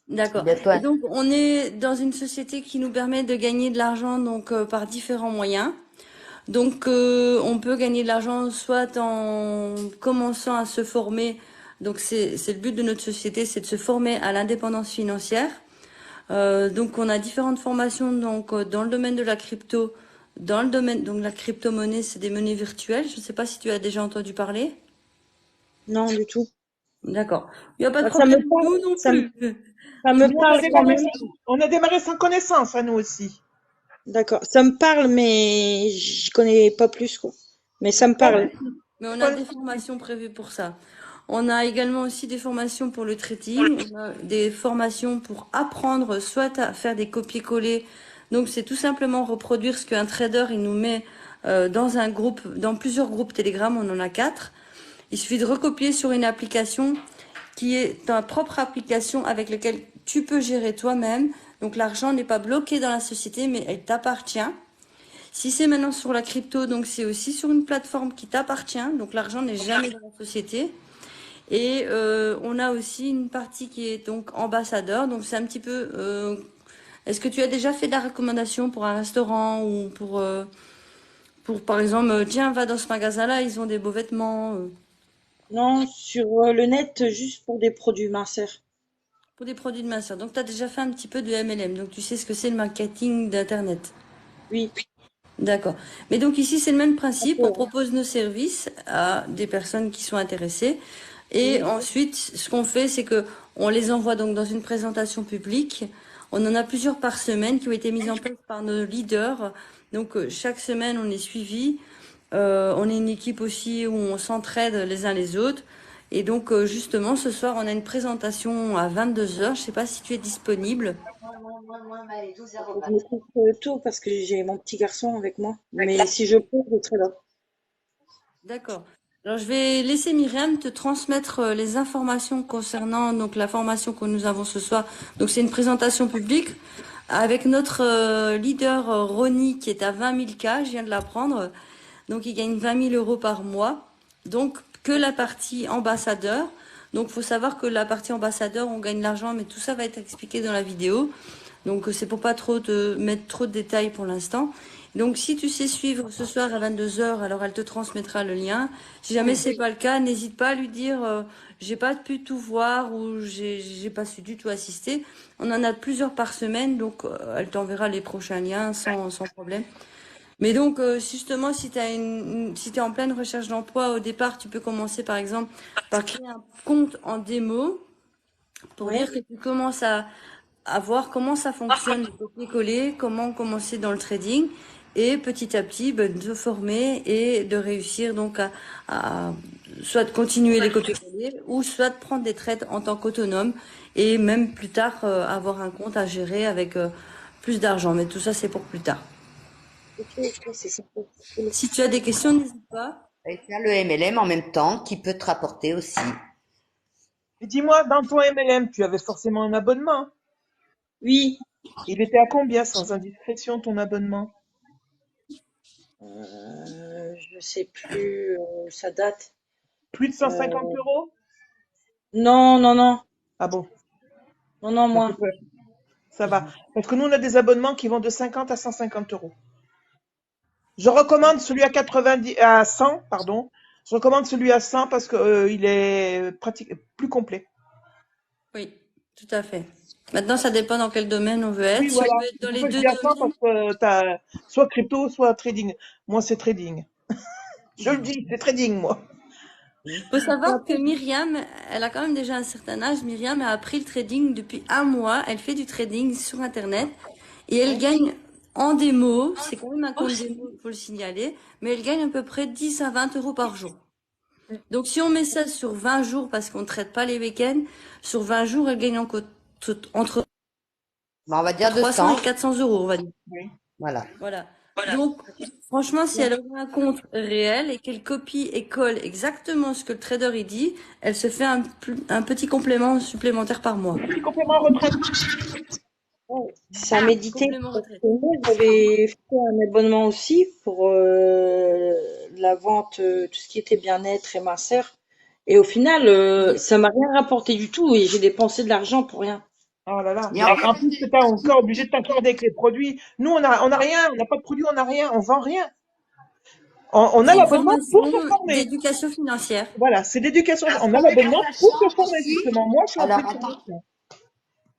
[SPEAKER 3] D'accord.
[SPEAKER 4] Bientôt.
[SPEAKER 3] Et donc on est dans une société qui nous permet de gagner de l'argent donc par différents moyens. Donc, on peut gagner de l'argent soit en commençant à se former. Donc, c'est le but de notre société, c'est de se former à l'indépendance financière. Donc, on a différentes formations donc dans le domaine de la crypto, dans le domaine donc la crypto-monnaie, c'est des monnaies virtuelles. Je ne sais pas si tu as déjà entendu parler.
[SPEAKER 5] Non, du tout.
[SPEAKER 3] D'accord. Il n'y a pas de
[SPEAKER 5] Bah, ça me
[SPEAKER 3] problème.
[SPEAKER 5] parle,
[SPEAKER 3] Nous non
[SPEAKER 5] ça me,
[SPEAKER 3] plus.
[SPEAKER 5] ça
[SPEAKER 1] Nous,
[SPEAKER 5] me parle quand même.
[SPEAKER 1] on a démarré sans connaissance, à nous aussi.
[SPEAKER 5] D'accord. Ça me parle, mais je connais pas plus, quoi. Mais ça me parle.
[SPEAKER 3] Mais on a des formations prévues pour ça. On a également aussi des formations pour le trading. On a des formations pour apprendre soit à faire des copier-coller. Donc, c'est tout simplement reproduire ce qu'un trader, il nous met dans un groupe, dans plusieurs groupes Telegram. On en a 4. Il suffit de recopier sur une application qui est ta propre application avec laquelle tu peux gérer toi-même. Donc, l'argent n'est pas bloqué dans la société, mais elle t'appartient. Si c'est maintenant sur la crypto, donc c'est aussi sur une plateforme qui t'appartient. Donc l'argent n'est jamais dans la société. Et on a aussi une partie qui est donc ambassadeur. Donc c'est un petit peu. Est-ce que tu as déjà fait de la recommandation pour un restaurant ou pour par exemple, tiens, va dans ce magasin-là, ils ont des beaux vêtements.
[SPEAKER 5] Non, sur le net, juste pour des produits minceurs.
[SPEAKER 3] Pour des produits de masseur. Donc tu as déjà fait un petit peu de MLM. Donc tu sais ce que c'est le marketing d'Internet.
[SPEAKER 5] Oui.
[SPEAKER 3] D'accord. Mais donc ici, c'est le même principe. On
[SPEAKER 5] D'accord.
[SPEAKER 3] propose nos services à des personnes qui sont intéressées. Et
[SPEAKER 5] Oui.
[SPEAKER 3] ensuite, ce qu'on fait, c'est que on les envoie donc dans une présentation publique. On en a plusieurs par semaine qui ont été mises en place par nos leaders. Donc chaque semaine, on est suivi. On est une équipe aussi où on s'entraide les uns les autres. Et donc justement, ce soir, on a une présentation à 22 heures. Je sais pas si tu es disponible.
[SPEAKER 5] Faut que je me couche tôt parce que j'ai mon petit garçon avec moi. Mais si je peux, je serai là.
[SPEAKER 3] D'accord. Alors, je vais laisser Myriam te transmettre les informations concernant donc la formation que nous avons ce soir. Donc, c'est une présentation publique avec notre leader Ronnie qui est à 20 000 cas. Je viens de l'apprendre. Donc, il gagne 20 000 euros par mois. Donc, que la partie ambassadeur. Donc, faut savoir que la partie ambassadeur, on gagne l'argent, mais tout ça va être expliqué dans la vidéo. Donc, c'est pour pas trop te mettre trop de détails pour l'instant. Donc, si tu sais suivre ce soir à 22 heures, alors elle te transmettra le lien. Si jamais c'est pas le cas, n'hésite pas à lui dire j'ai pas pu tout voir ou j'ai pas su du tout assister. On en a plusieurs par semaine, donc elle t'enverra les prochains liens sans problème. Mais donc, justement, si si t'es en pleine recherche d'emploi au départ, tu peux commencer par exemple par créer un compte en démo pour
[SPEAKER 5] Ouais.
[SPEAKER 3] dire que tu commences à voir comment ça fonctionne, le copier-coller, comment commencer dans le trading et petit à petit ben, de former et de réussir donc à soit de continuer les copier-coller ou soit de prendre des trades en tant qu'autonome et même plus tard avoir un compte à gérer avec plus d'argent. Mais tout ça, c'est pour plus tard.
[SPEAKER 5] Ok, ok, c'est sympa. Cool.
[SPEAKER 3] Si tu as des questions, n'hésite pas.
[SPEAKER 2] Et faire le MLM en même temps qui peut te rapporter aussi.
[SPEAKER 1] Et dis-moi, dans ton MLM, tu avais forcément un abonnement.
[SPEAKER 5] Oui.
[SPEAKER 1] Il était à combien, sans indiscrétion, ton abonnement?
[SPEAKER 5] Je sais plus, ça date.
[SPEAKER 1] Plus de 150
[SPEAKER 5] Euh,
[SPEAKER 1] euros?
[SPEAKER 5] non, non, non.
[SPEAKER 1] Ah bon,
[SPEAKER 5] Non, non,
[SPEAKER 1] ça fait
[SPEAKER 5] moins.
[SPEAKER 1] peur. Ça va. Parce que nous, on a des abonnements qui vont de 50 à 150 euros. Je recommande celui à 90, à 100, pardon. Je recommande celui à 100 parce que il est plus complet.
[SPEAKER 3] Oui, tout à fait. Maintenant, ça dépend dans quel domaine on veut être.
[SPEAKER 1] Oui,
[SPEAKER 3] Si
[SPEAKER 1] voilà.
[SPEAKER 3] on veut être
[SPEAKER 1] C'est
[SPEAKER 3] dans
[SPEAKER 1] pour
[SPEAKER 3] les
[SPEAKER 1] ça que je
[SPEAKER 3] deux
[SPEAKER 1] dis à 100
[SPEAKER 3] domaines,
[SPEAKER 1] parce que t'as soit crypto, soit trading. Moi, c'est trading. Je le dis, c'est trading, moi.
[SPEAKER 3] faut
[SPEAKER 5] Et
[SPEAKER 3] savoir que
[SPEAKER 5] après,
[SPEAKER 3] Myriam, elle a quand même déjà un certain âge. Myriam a appris le trading depuis un mois. Elle fait du trading sur Internet et elle
[SPEAKER 5] ouais.
[SPEAKER 3] gagne en démo. C'est quand même un compte démo, il faut le signaler. Mais elle gagne à peu près 10 à 20 euros par jour. Donc, si on met ça sur 20 jours, parce qu'on ne traite pas les week-ends, sur 20 jours, elle gagne entre
[SPEAKER 2] Bon, on va dire
[SPEAKER 3] 300
[SPEAKER 2] 200.
[SPEAKER 3] et 400 euros, on va dire.
[SPEAKER 1] Oui.
[SPEAKER 2] Voilà.
[SPEAKER 3] Voilà. Donc, franchement, si elle ouvre un compte réel et qu'elle copie et colle exactement ce que le trader il dit, elle se fait un petit complément supplémentaire par mois.
[SPEAKER 1] Petit complément retraite.
[SPEAKER 5] Ouais. C'est à méditer.
[SPEAKER 3] Complément
[SPEAKER 5] Parce
[SPEAKER 3] retraite.
[SPEAKER 5] que moi, j'avais fait un abonnement aussi pour la vente, tout ce qui était bien-être et minceur. Et au final, ça m'a rien rapporté du tout et j'ai dépensé de l'argent pour rien.
[SPEAKER 1] Oh là là.
[SPEAKER 2] Et
[SPEAKER 1] Mais en plus, t'es encore obligé de t'accorder avec les produits. Nous, on a rien. On n'a pas de produits, on n'a rien. On vend rien. On a
[SPEAKER 3] C'est une
[SPEAKER 1] l'abonnement pour
[SPEAKER 3] formation
[SPEAKER 1] se former.
[SPEAKER 3] d'éducation financière.
[SPEAKER 1] Voilà, c'est l'éducation.
[SPEAKER 2] ce
[SPEAKER 1] On a
[SPEAKER 2] que je veux bien,
[SPEAKER 1] l'abonnement pour
[SPEAKER 2] sachant
[SPEAKER 1] se former,
[SPEAKER 2] aussi.
[SPEAKER 1] justement. Moi, je suis en
[SPEAKER 2] Alors,
[SPEAKER 1] pleine
[SPEAKER 2] attends.
[SPEAKER 1] formation.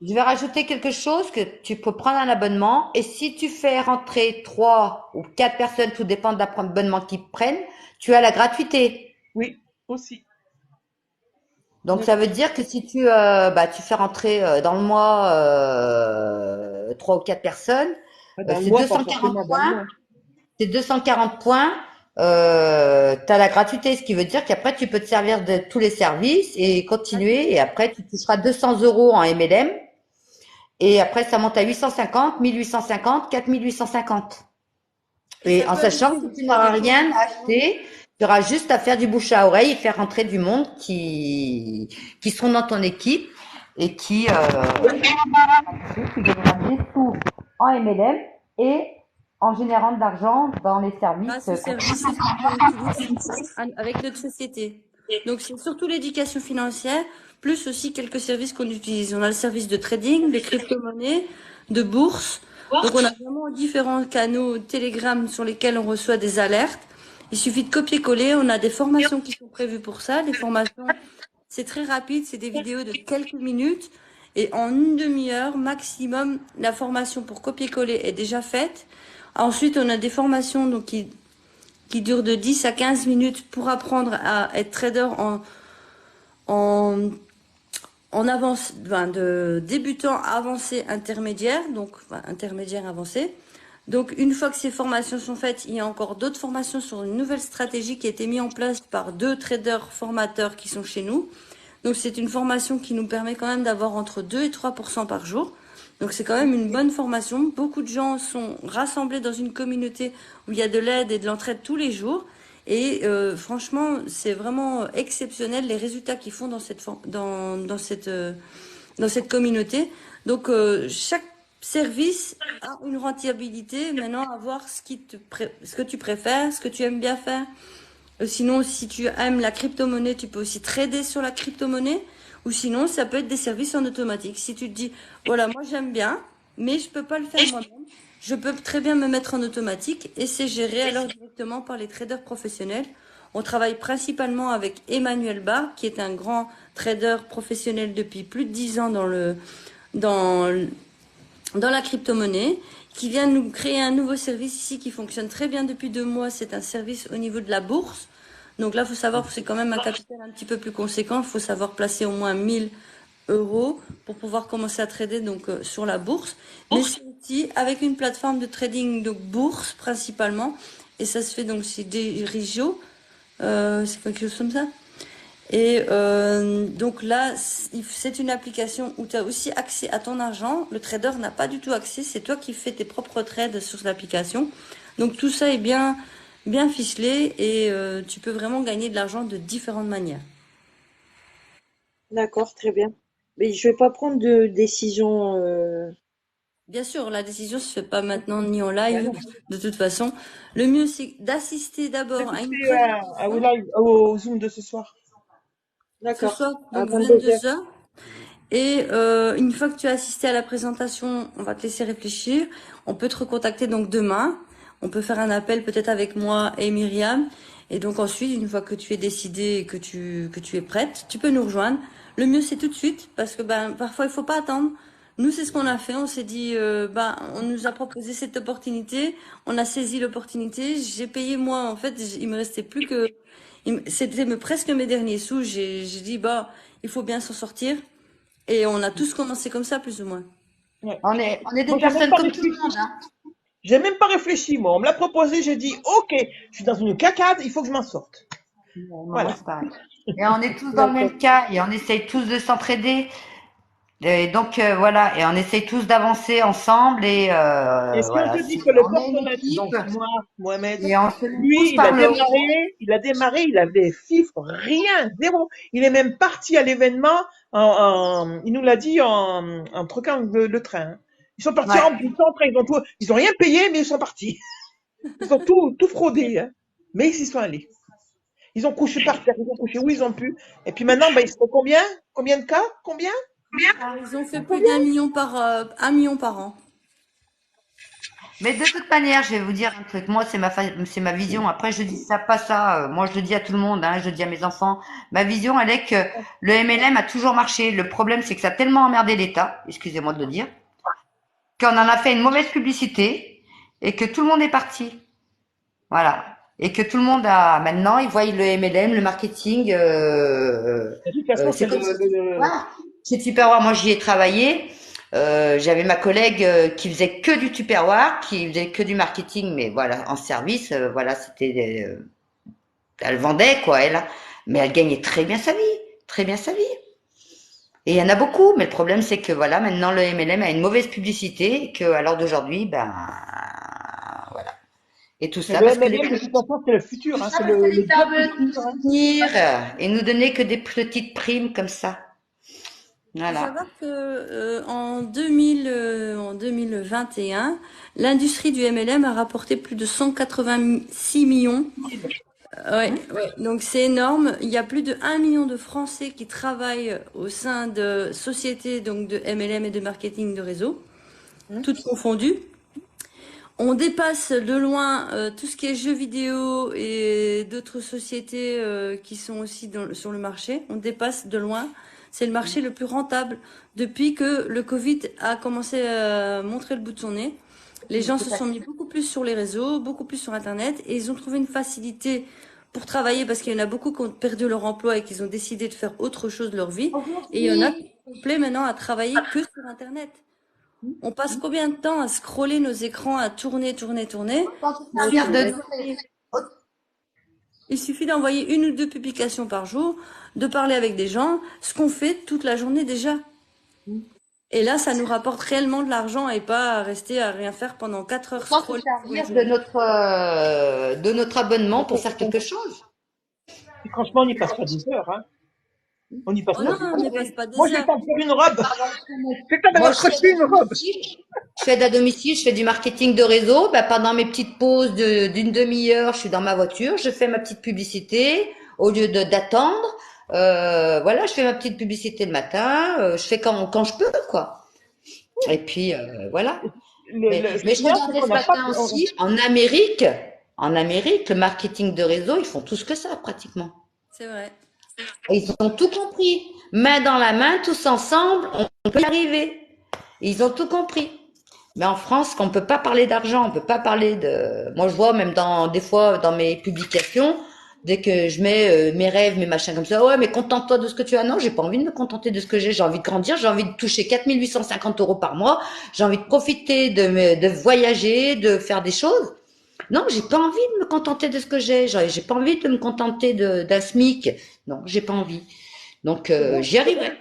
[SPEAKER 2] Je vais rajouter quelque chose que tu peux prendre un abonnement et si tu fais rentrer 3 ou 4 personnes, tout dépend de l'abonnement qu'ils prennent, tu as la gratuité.
[SPEAKER 1] Oui, aussi.
[SPEAKER 2] Donc ça veut dire que si tu fais rentrer dans le mois 3 ou 4 personnes,
[SPEAKER 1] Dans le
[SPEAKER 2] c'est
[SPEAKER 1] mois, pas
[SPEAKER 2] 240
[SPEAKER 1] forcément dans le
[SPEAKER 2] points.
[SPEAKER 1] mois.
[SPEAKER 2] C'est 240 points. Tu as la gratuité, ce qui veut dire qu'après tu peux te servir de tous les services et continuer. Et après tu toucheras 200 euros en MLM. Et après ça monte à 850, 1850, 4850. Et en sachant que tu n'auras rien à acheter, tu auras juste à faire du bouche à oreille et faire rentrer du monde qui seront dans ton équipe et tu gagneras des sous en MLM et
[SPEAKER 4] en générant de l'argent dans les services
[SPEAKER 3] grâce aux
[SPEAKER 4] qu'on
[SPEAKER 3] services qu'on utilise avec notre société. Donc, c'est surtout l'éducation financière, plus aussi quelques services qu'on utilise. On a le service de trading, de crypto-monnaies, de bourse. Donc, on a vraiment différents canaux Telegram sur lesquels on reçoit des alertes. Il suffit de copier-coller. On a des formations qui sont prévues pour ça. Les formations, c'est très rapide. C'est des vidéos de quelques minutes. Et en une demi-heure maximum, la formation pour copier-coller est déjà faite. Ensuite, on a des formations donc, qui durent de 10 à 15 minutes pour apprendre à être trader en, en avance, de débutant avancé intermédiaire, donc intermédiaire avancé. Donc, une fois que ces formations sont faites, il y a encore d'autres formations sur une nouvelle stratégie qui a été mise en place par 2 traders formateurs qui sont chez nous. Donc, c'est une formation qui nous permet quand même d'avoir entre 2 et 3% par jour. Donc, c'est quand même une bonne formation. Beaucoup de gens sont rassemblés dans une communauté où il y a de l'aide et de l'entraide tous les jours. Et franchement, c'est vraiment exceptionnel les résultats qu'ils font dans cette communauté. Donc, chaque service a une rentabilité. Maintenant, à voir ce que tu préfères, ce que tu aimes bien faire. Sinon, si tu aimes la crypto-monnaie, tu peux aussi trader sur la crypto-monnaie. Ou sinon, ça peut être des services en automatique. Si tu te dis, voilà, moi j'aime bien, mais je peux pas le faire moi-même. Je peux très bien me mettre en automatique et c'est géré alors directement par les traders professionnels. On travaille principalement avec Emmanuel Barr, qui est un grand trader professionnel depuis plus de 10 ans dans la crypto-monnaie, qui vient nous créer un nouveau service ici qui fonctionne très bien depuis 2 mois. C'est un service au niveau de la bourse. Donc là, il faut savoir que c'est quand même un capital un petit peu plus conséquent. Il faut savoir placer au moins 1000 euros pour pouvoir commencer à trader donc sur la bourse. Mais c'est aussi avec une plateforme de trading de bourse principalement. Et ça se fait donc chez Derigo. C'est quelque chose comme ça. Et donc là, c'est une application où tu as aussi accès à ton argent. Le trader n'a pas du tout accès. C'est toi qui fais tes propres trades sur l'application. Donc tout ça est bien ficelé et tu peux vraiment gagner de l'argent de différentes manières.
[SPEAKER 5] D'accord, très bien. Mais je vais pas prendre de décision.
[SPEAKER 3] Bien sûr, la décision se fait pas maintenant ni en live, de toute façon. Le mieux, c'est d'assister d'abord à une présentation
[SPEAKER 1] Au Zoom de ce soir.
[SPEAKER 3] ce
[SPEAKER 5] D'accord.
[SPEAKER 3] soir,
[SPEAKER 5] À
[SPEAKER 3] donc
[SPEAKER 5] 22 heures.
[SPEAKER 3] 22h. Et une fois que tu as assisté à la présentation, on va te laisser réfléchir. On peut te recontacter donc demain. On peut faire un appel peut-être avec moi et Myriam. Et donc ensuite, une fois que tu es décidé et que tu es prête, tu peux nous rejoindre. Le mieux, c'est tout de suite parce que parfois, il faut pas attendre. Nous, c'est ce qu'on a fait. On s'est dit, on nous a proposé cette opportunité. On a saisi l'opportunité. J'ai payé moi. En fait, il me restait plus que, c'était presque mes derniers sous. J'ai dit, il faut bien s'en sortir. Et on a tous commencé comme ça, plus ou moins.
[SPEAKER 1] Ouais.
[SPEAKER 4] On est des
[SPEAKER 1] Moi, j'ai même
[SPEAKER 4] personnes
[SPEAKER 1] pas
[SPEAKER 4] comme tout le
[SPEAKER 1] réfléchi.
[SPEAKER 4] monde, hein.
[SPEAKER 1] J'ai même pas réfléchi, moi. On me l'a proposé, j'ai dit, OK, je suis dans une cacade, il faut que je m'en sorte.
[SPEAKER 4] Moi,
[SPEAKER 1] Voilà.
[SPEAKER 4] c'est pareil. Et on est tous dans le
[SPEAKER 5] D'accord.
[SPEAKER 4] même cas et on essaye tous de s'entraider. Et donc voilà, et on essaye tous d'avancer ensemble et
[SPEAKER 1] Et si on
[SPEAKER 4] voilà,
[SPEAKER 1] te dit que le
[SPEAKER 4] on est une
[SPEAKER 1] porte-lettre,
[SPEAKER 4] équipe
[SPEAKER 1] donc moi, Mohamed,
[SPEAKER 4] et on se met tous
[SPEAKER 1] lui,
[SPEAKER 4] par le haut.
[SPEAKER 1] il avait fif, rien, zéro. Il est même parti à l'événement, il nous l'a dit en truquant le train. Hein. Ils sont partis
[SPEAKER 4] Ouais.
[SPEAKER 1] en bus, en train, ils ont rien payé, mais ils sont partis. Ils ont tout fraudé, hein. Mais ils y sont allés. Ils ont couché par terre, ils ont couché où ils ont pu. Et puis maintenant, ils sont combien? Combien de cas? Combien?
[SPEAKER 3] Ils ont fait plus d'1 million 1 million par an.
[SPEAKER 4] Mais de toute manière, je vais vous dire un truc. Moi, c'est ma vision. Après, je dis ça, pas ça. Moi, je le dis à tout le monde, hein, je le dis à mes enfants. Ma vision, elle est que le MLM a toujours marché. Le problème, c'est que ça a tellement emmerdé l'État, excusez-moi de le dire, qu'on en a fait une mauvaise publicité et que tout le monde est parti. Voilà. Et que tout le monde a, maintenant, ils voient le MLM, le marketing,
[SPEAKER 1] De toute façon,
[SPEAKER 4] c'est
[SPEAKER 1] c'est
[SPEAKER 4] comme chez Tupperware, moi, j'y ai travaillé. J'avais ma collègue qui faisait que du Tupperware, qui faisait que du marketing, mais voilà, en service, voilà, elle vendait quoi, elle, mais elle gagnait très bien sa vie, très bien sa vie. Et il y en a beaucoup, mais le problème c'est que voilà, maintenant le MLM a une mauvaise publicité, et que à l'heure d'aujourd'hui, voilà, et tout
[SPEAKER 1] Mais
[SPEAKER 4] ça
[SPEAKER 1] le
[SPEAKER 4] parce que les
[SPEAKER 1] MLM, de toute façon, c'est le futur, hein, c'est le
[SPEAKER 4] l'État
[SPEAKER 1] job
[SPEAKER 4] veut
[SPEAKER 1] du
[SPEAKER 4] nous
[SPEAKER 1] futur. Hein.
[SPEAKER 4] soutenir et nous donner que des petites primes comme ça.
[SPEAKER 3] Il faut
[SPEAKER 2] Voilà.
[SPEAKER 3] savoir que en 2021, l'industrie du MLM a rapporté plus de 186 millions. Ouais, ouais. Donc c'est énorme. Il y a plus de 1 million de Français qui travaillent au sein de sociétés donc de MLM et de marketing de réseau, toutes confondues. On dépasse de loin tout ce qui est jeux vidéo et d'autres sociétés qui sont aussi sur le marché. On dépasse de loin. C'est le marché le plus rentable depuis que le Covid a commencé à montrer le bout de son nez. Les gens se sont mis beaucoup plus sur les réseaux, beaucoup plus sur Internet et ils ont trouvé une facilité pour travailler parce qu'il y en a beaucoup qui ont perdu leur emploi et qui ont décidé de faire autre chose de leur vie. Et il y en a qui sont complets maintenant à travailler que sur Internet. On passe combien de temps à scroller nos écrans, à tourner. Il suffit d'envoyer 1 ou 2 publications par jour, de parler avec des gens, ce qu'on fait toute la journée déjà. Et là, ça nous rapporte réellement de l'argent et pas rester à rien faire pendant 4 heures
[SPEAKER 2] Sans se
[SPEAKER 3] scroller.
[SPEAKER 2] servir de notre abonnement pour faire quelque chose.
[SPEAKER 1] Et franchement, on n'y passe pas des heures, hein. On n'y passe
[SPEAKER 3] Oh
[SPEAKER 1] pas
[SPEAKER 3] non,
[SPEAKER 1] des
[SPEAKER 3] on
[SPEAKER 1] heures.
[SPEAKER 3] ne passe pas des
[SPEAKER 1] Moi, je vais
[SPEAKER 3] heures.
[SPEAKER 1] t'en faire une robe. C'est pas de
[SPEAKER 2] Moi, je fais
[SPEAKER 1] m'accrocher une robe.
[SPEAKER 2] je fais à domicile, je fais du marketing de réseau. Ben, pendant mes petites pauses d'une demi-heure, je suis dans ma voiture, je fais ma petite publicité au lieu d'attendre. Voilà, je fais ma petite publicité le matin. Je fais quand je peux, quoi. Et puis voilà.
[SPEAKER 1] Ce
[SPEAKER 2] Mais
[SPEAKER 1] qui est
[SPEAKER 2] je
[SPEAKER 1] bien, c'est
[SPEAKER 2] regardais
[SPEAKER 1] qu'on
[SPEAKER 2] ce
[SPEAKER 1] n'a pas.
[SPEAKER 2] matin aussi en Amérique, le marketing de réseau, ils font tous que ça pratiquement.
[SPEAKER 3] C'est vrai.
[SPEAKER 2] Et ils ont tout compris. Main dans la main, tous ensemble, on peut y arriver. Ils ont tout compris. Mais en France, on peut pas parler d'argent, on peut pas parler de. Moi, je vois même des fois dans mes publications, dès que je mets mes rêves, mes machins comme ça, ouais, mais contente-toi de ce que tu as. Non, j'ai pas envie de me contenter de ce que j'ai envie de grandir, j'ai envie de toucher 4 850 € par mois, j'ai envie de profiter de voyager, de faire des choses. Non, j'ai pas envie de me contenter de ce que j'ai pas envie de me contenter d'un SMIC. Non, j'ai pas envie. Donc, j'y arriverai.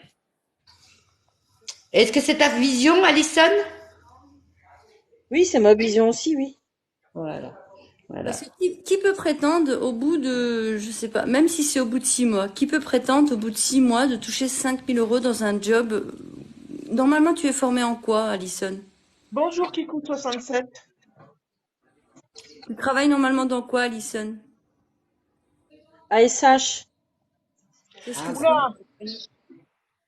[SPEAKER 2] Est-ce que c'est ta vision, Alison?
[SPEAKER 5] Oui, c'est ma vision aussi, oui.
[SPEAKER 2] Voilà. Voilà.
[SPEAKER 3] Parce que qui peut prétendre au bout de, je sais pas, même si c'est au bout de 6 mois, qui peut prétendre au bout de 6 mois de toucher 5 000 € dans un job? Normalement, tu es formé en quoi, Alison?
[SPEAKER 1] Bonjour, Kikou67.
[SPEAKER 3] Tu travailles normalement dans quoi, Alison?
[SPEAKER 5] ASH.
[SPEAKER 3] Qu'est-ce que c'est?
[SPEAKER 1] Oula,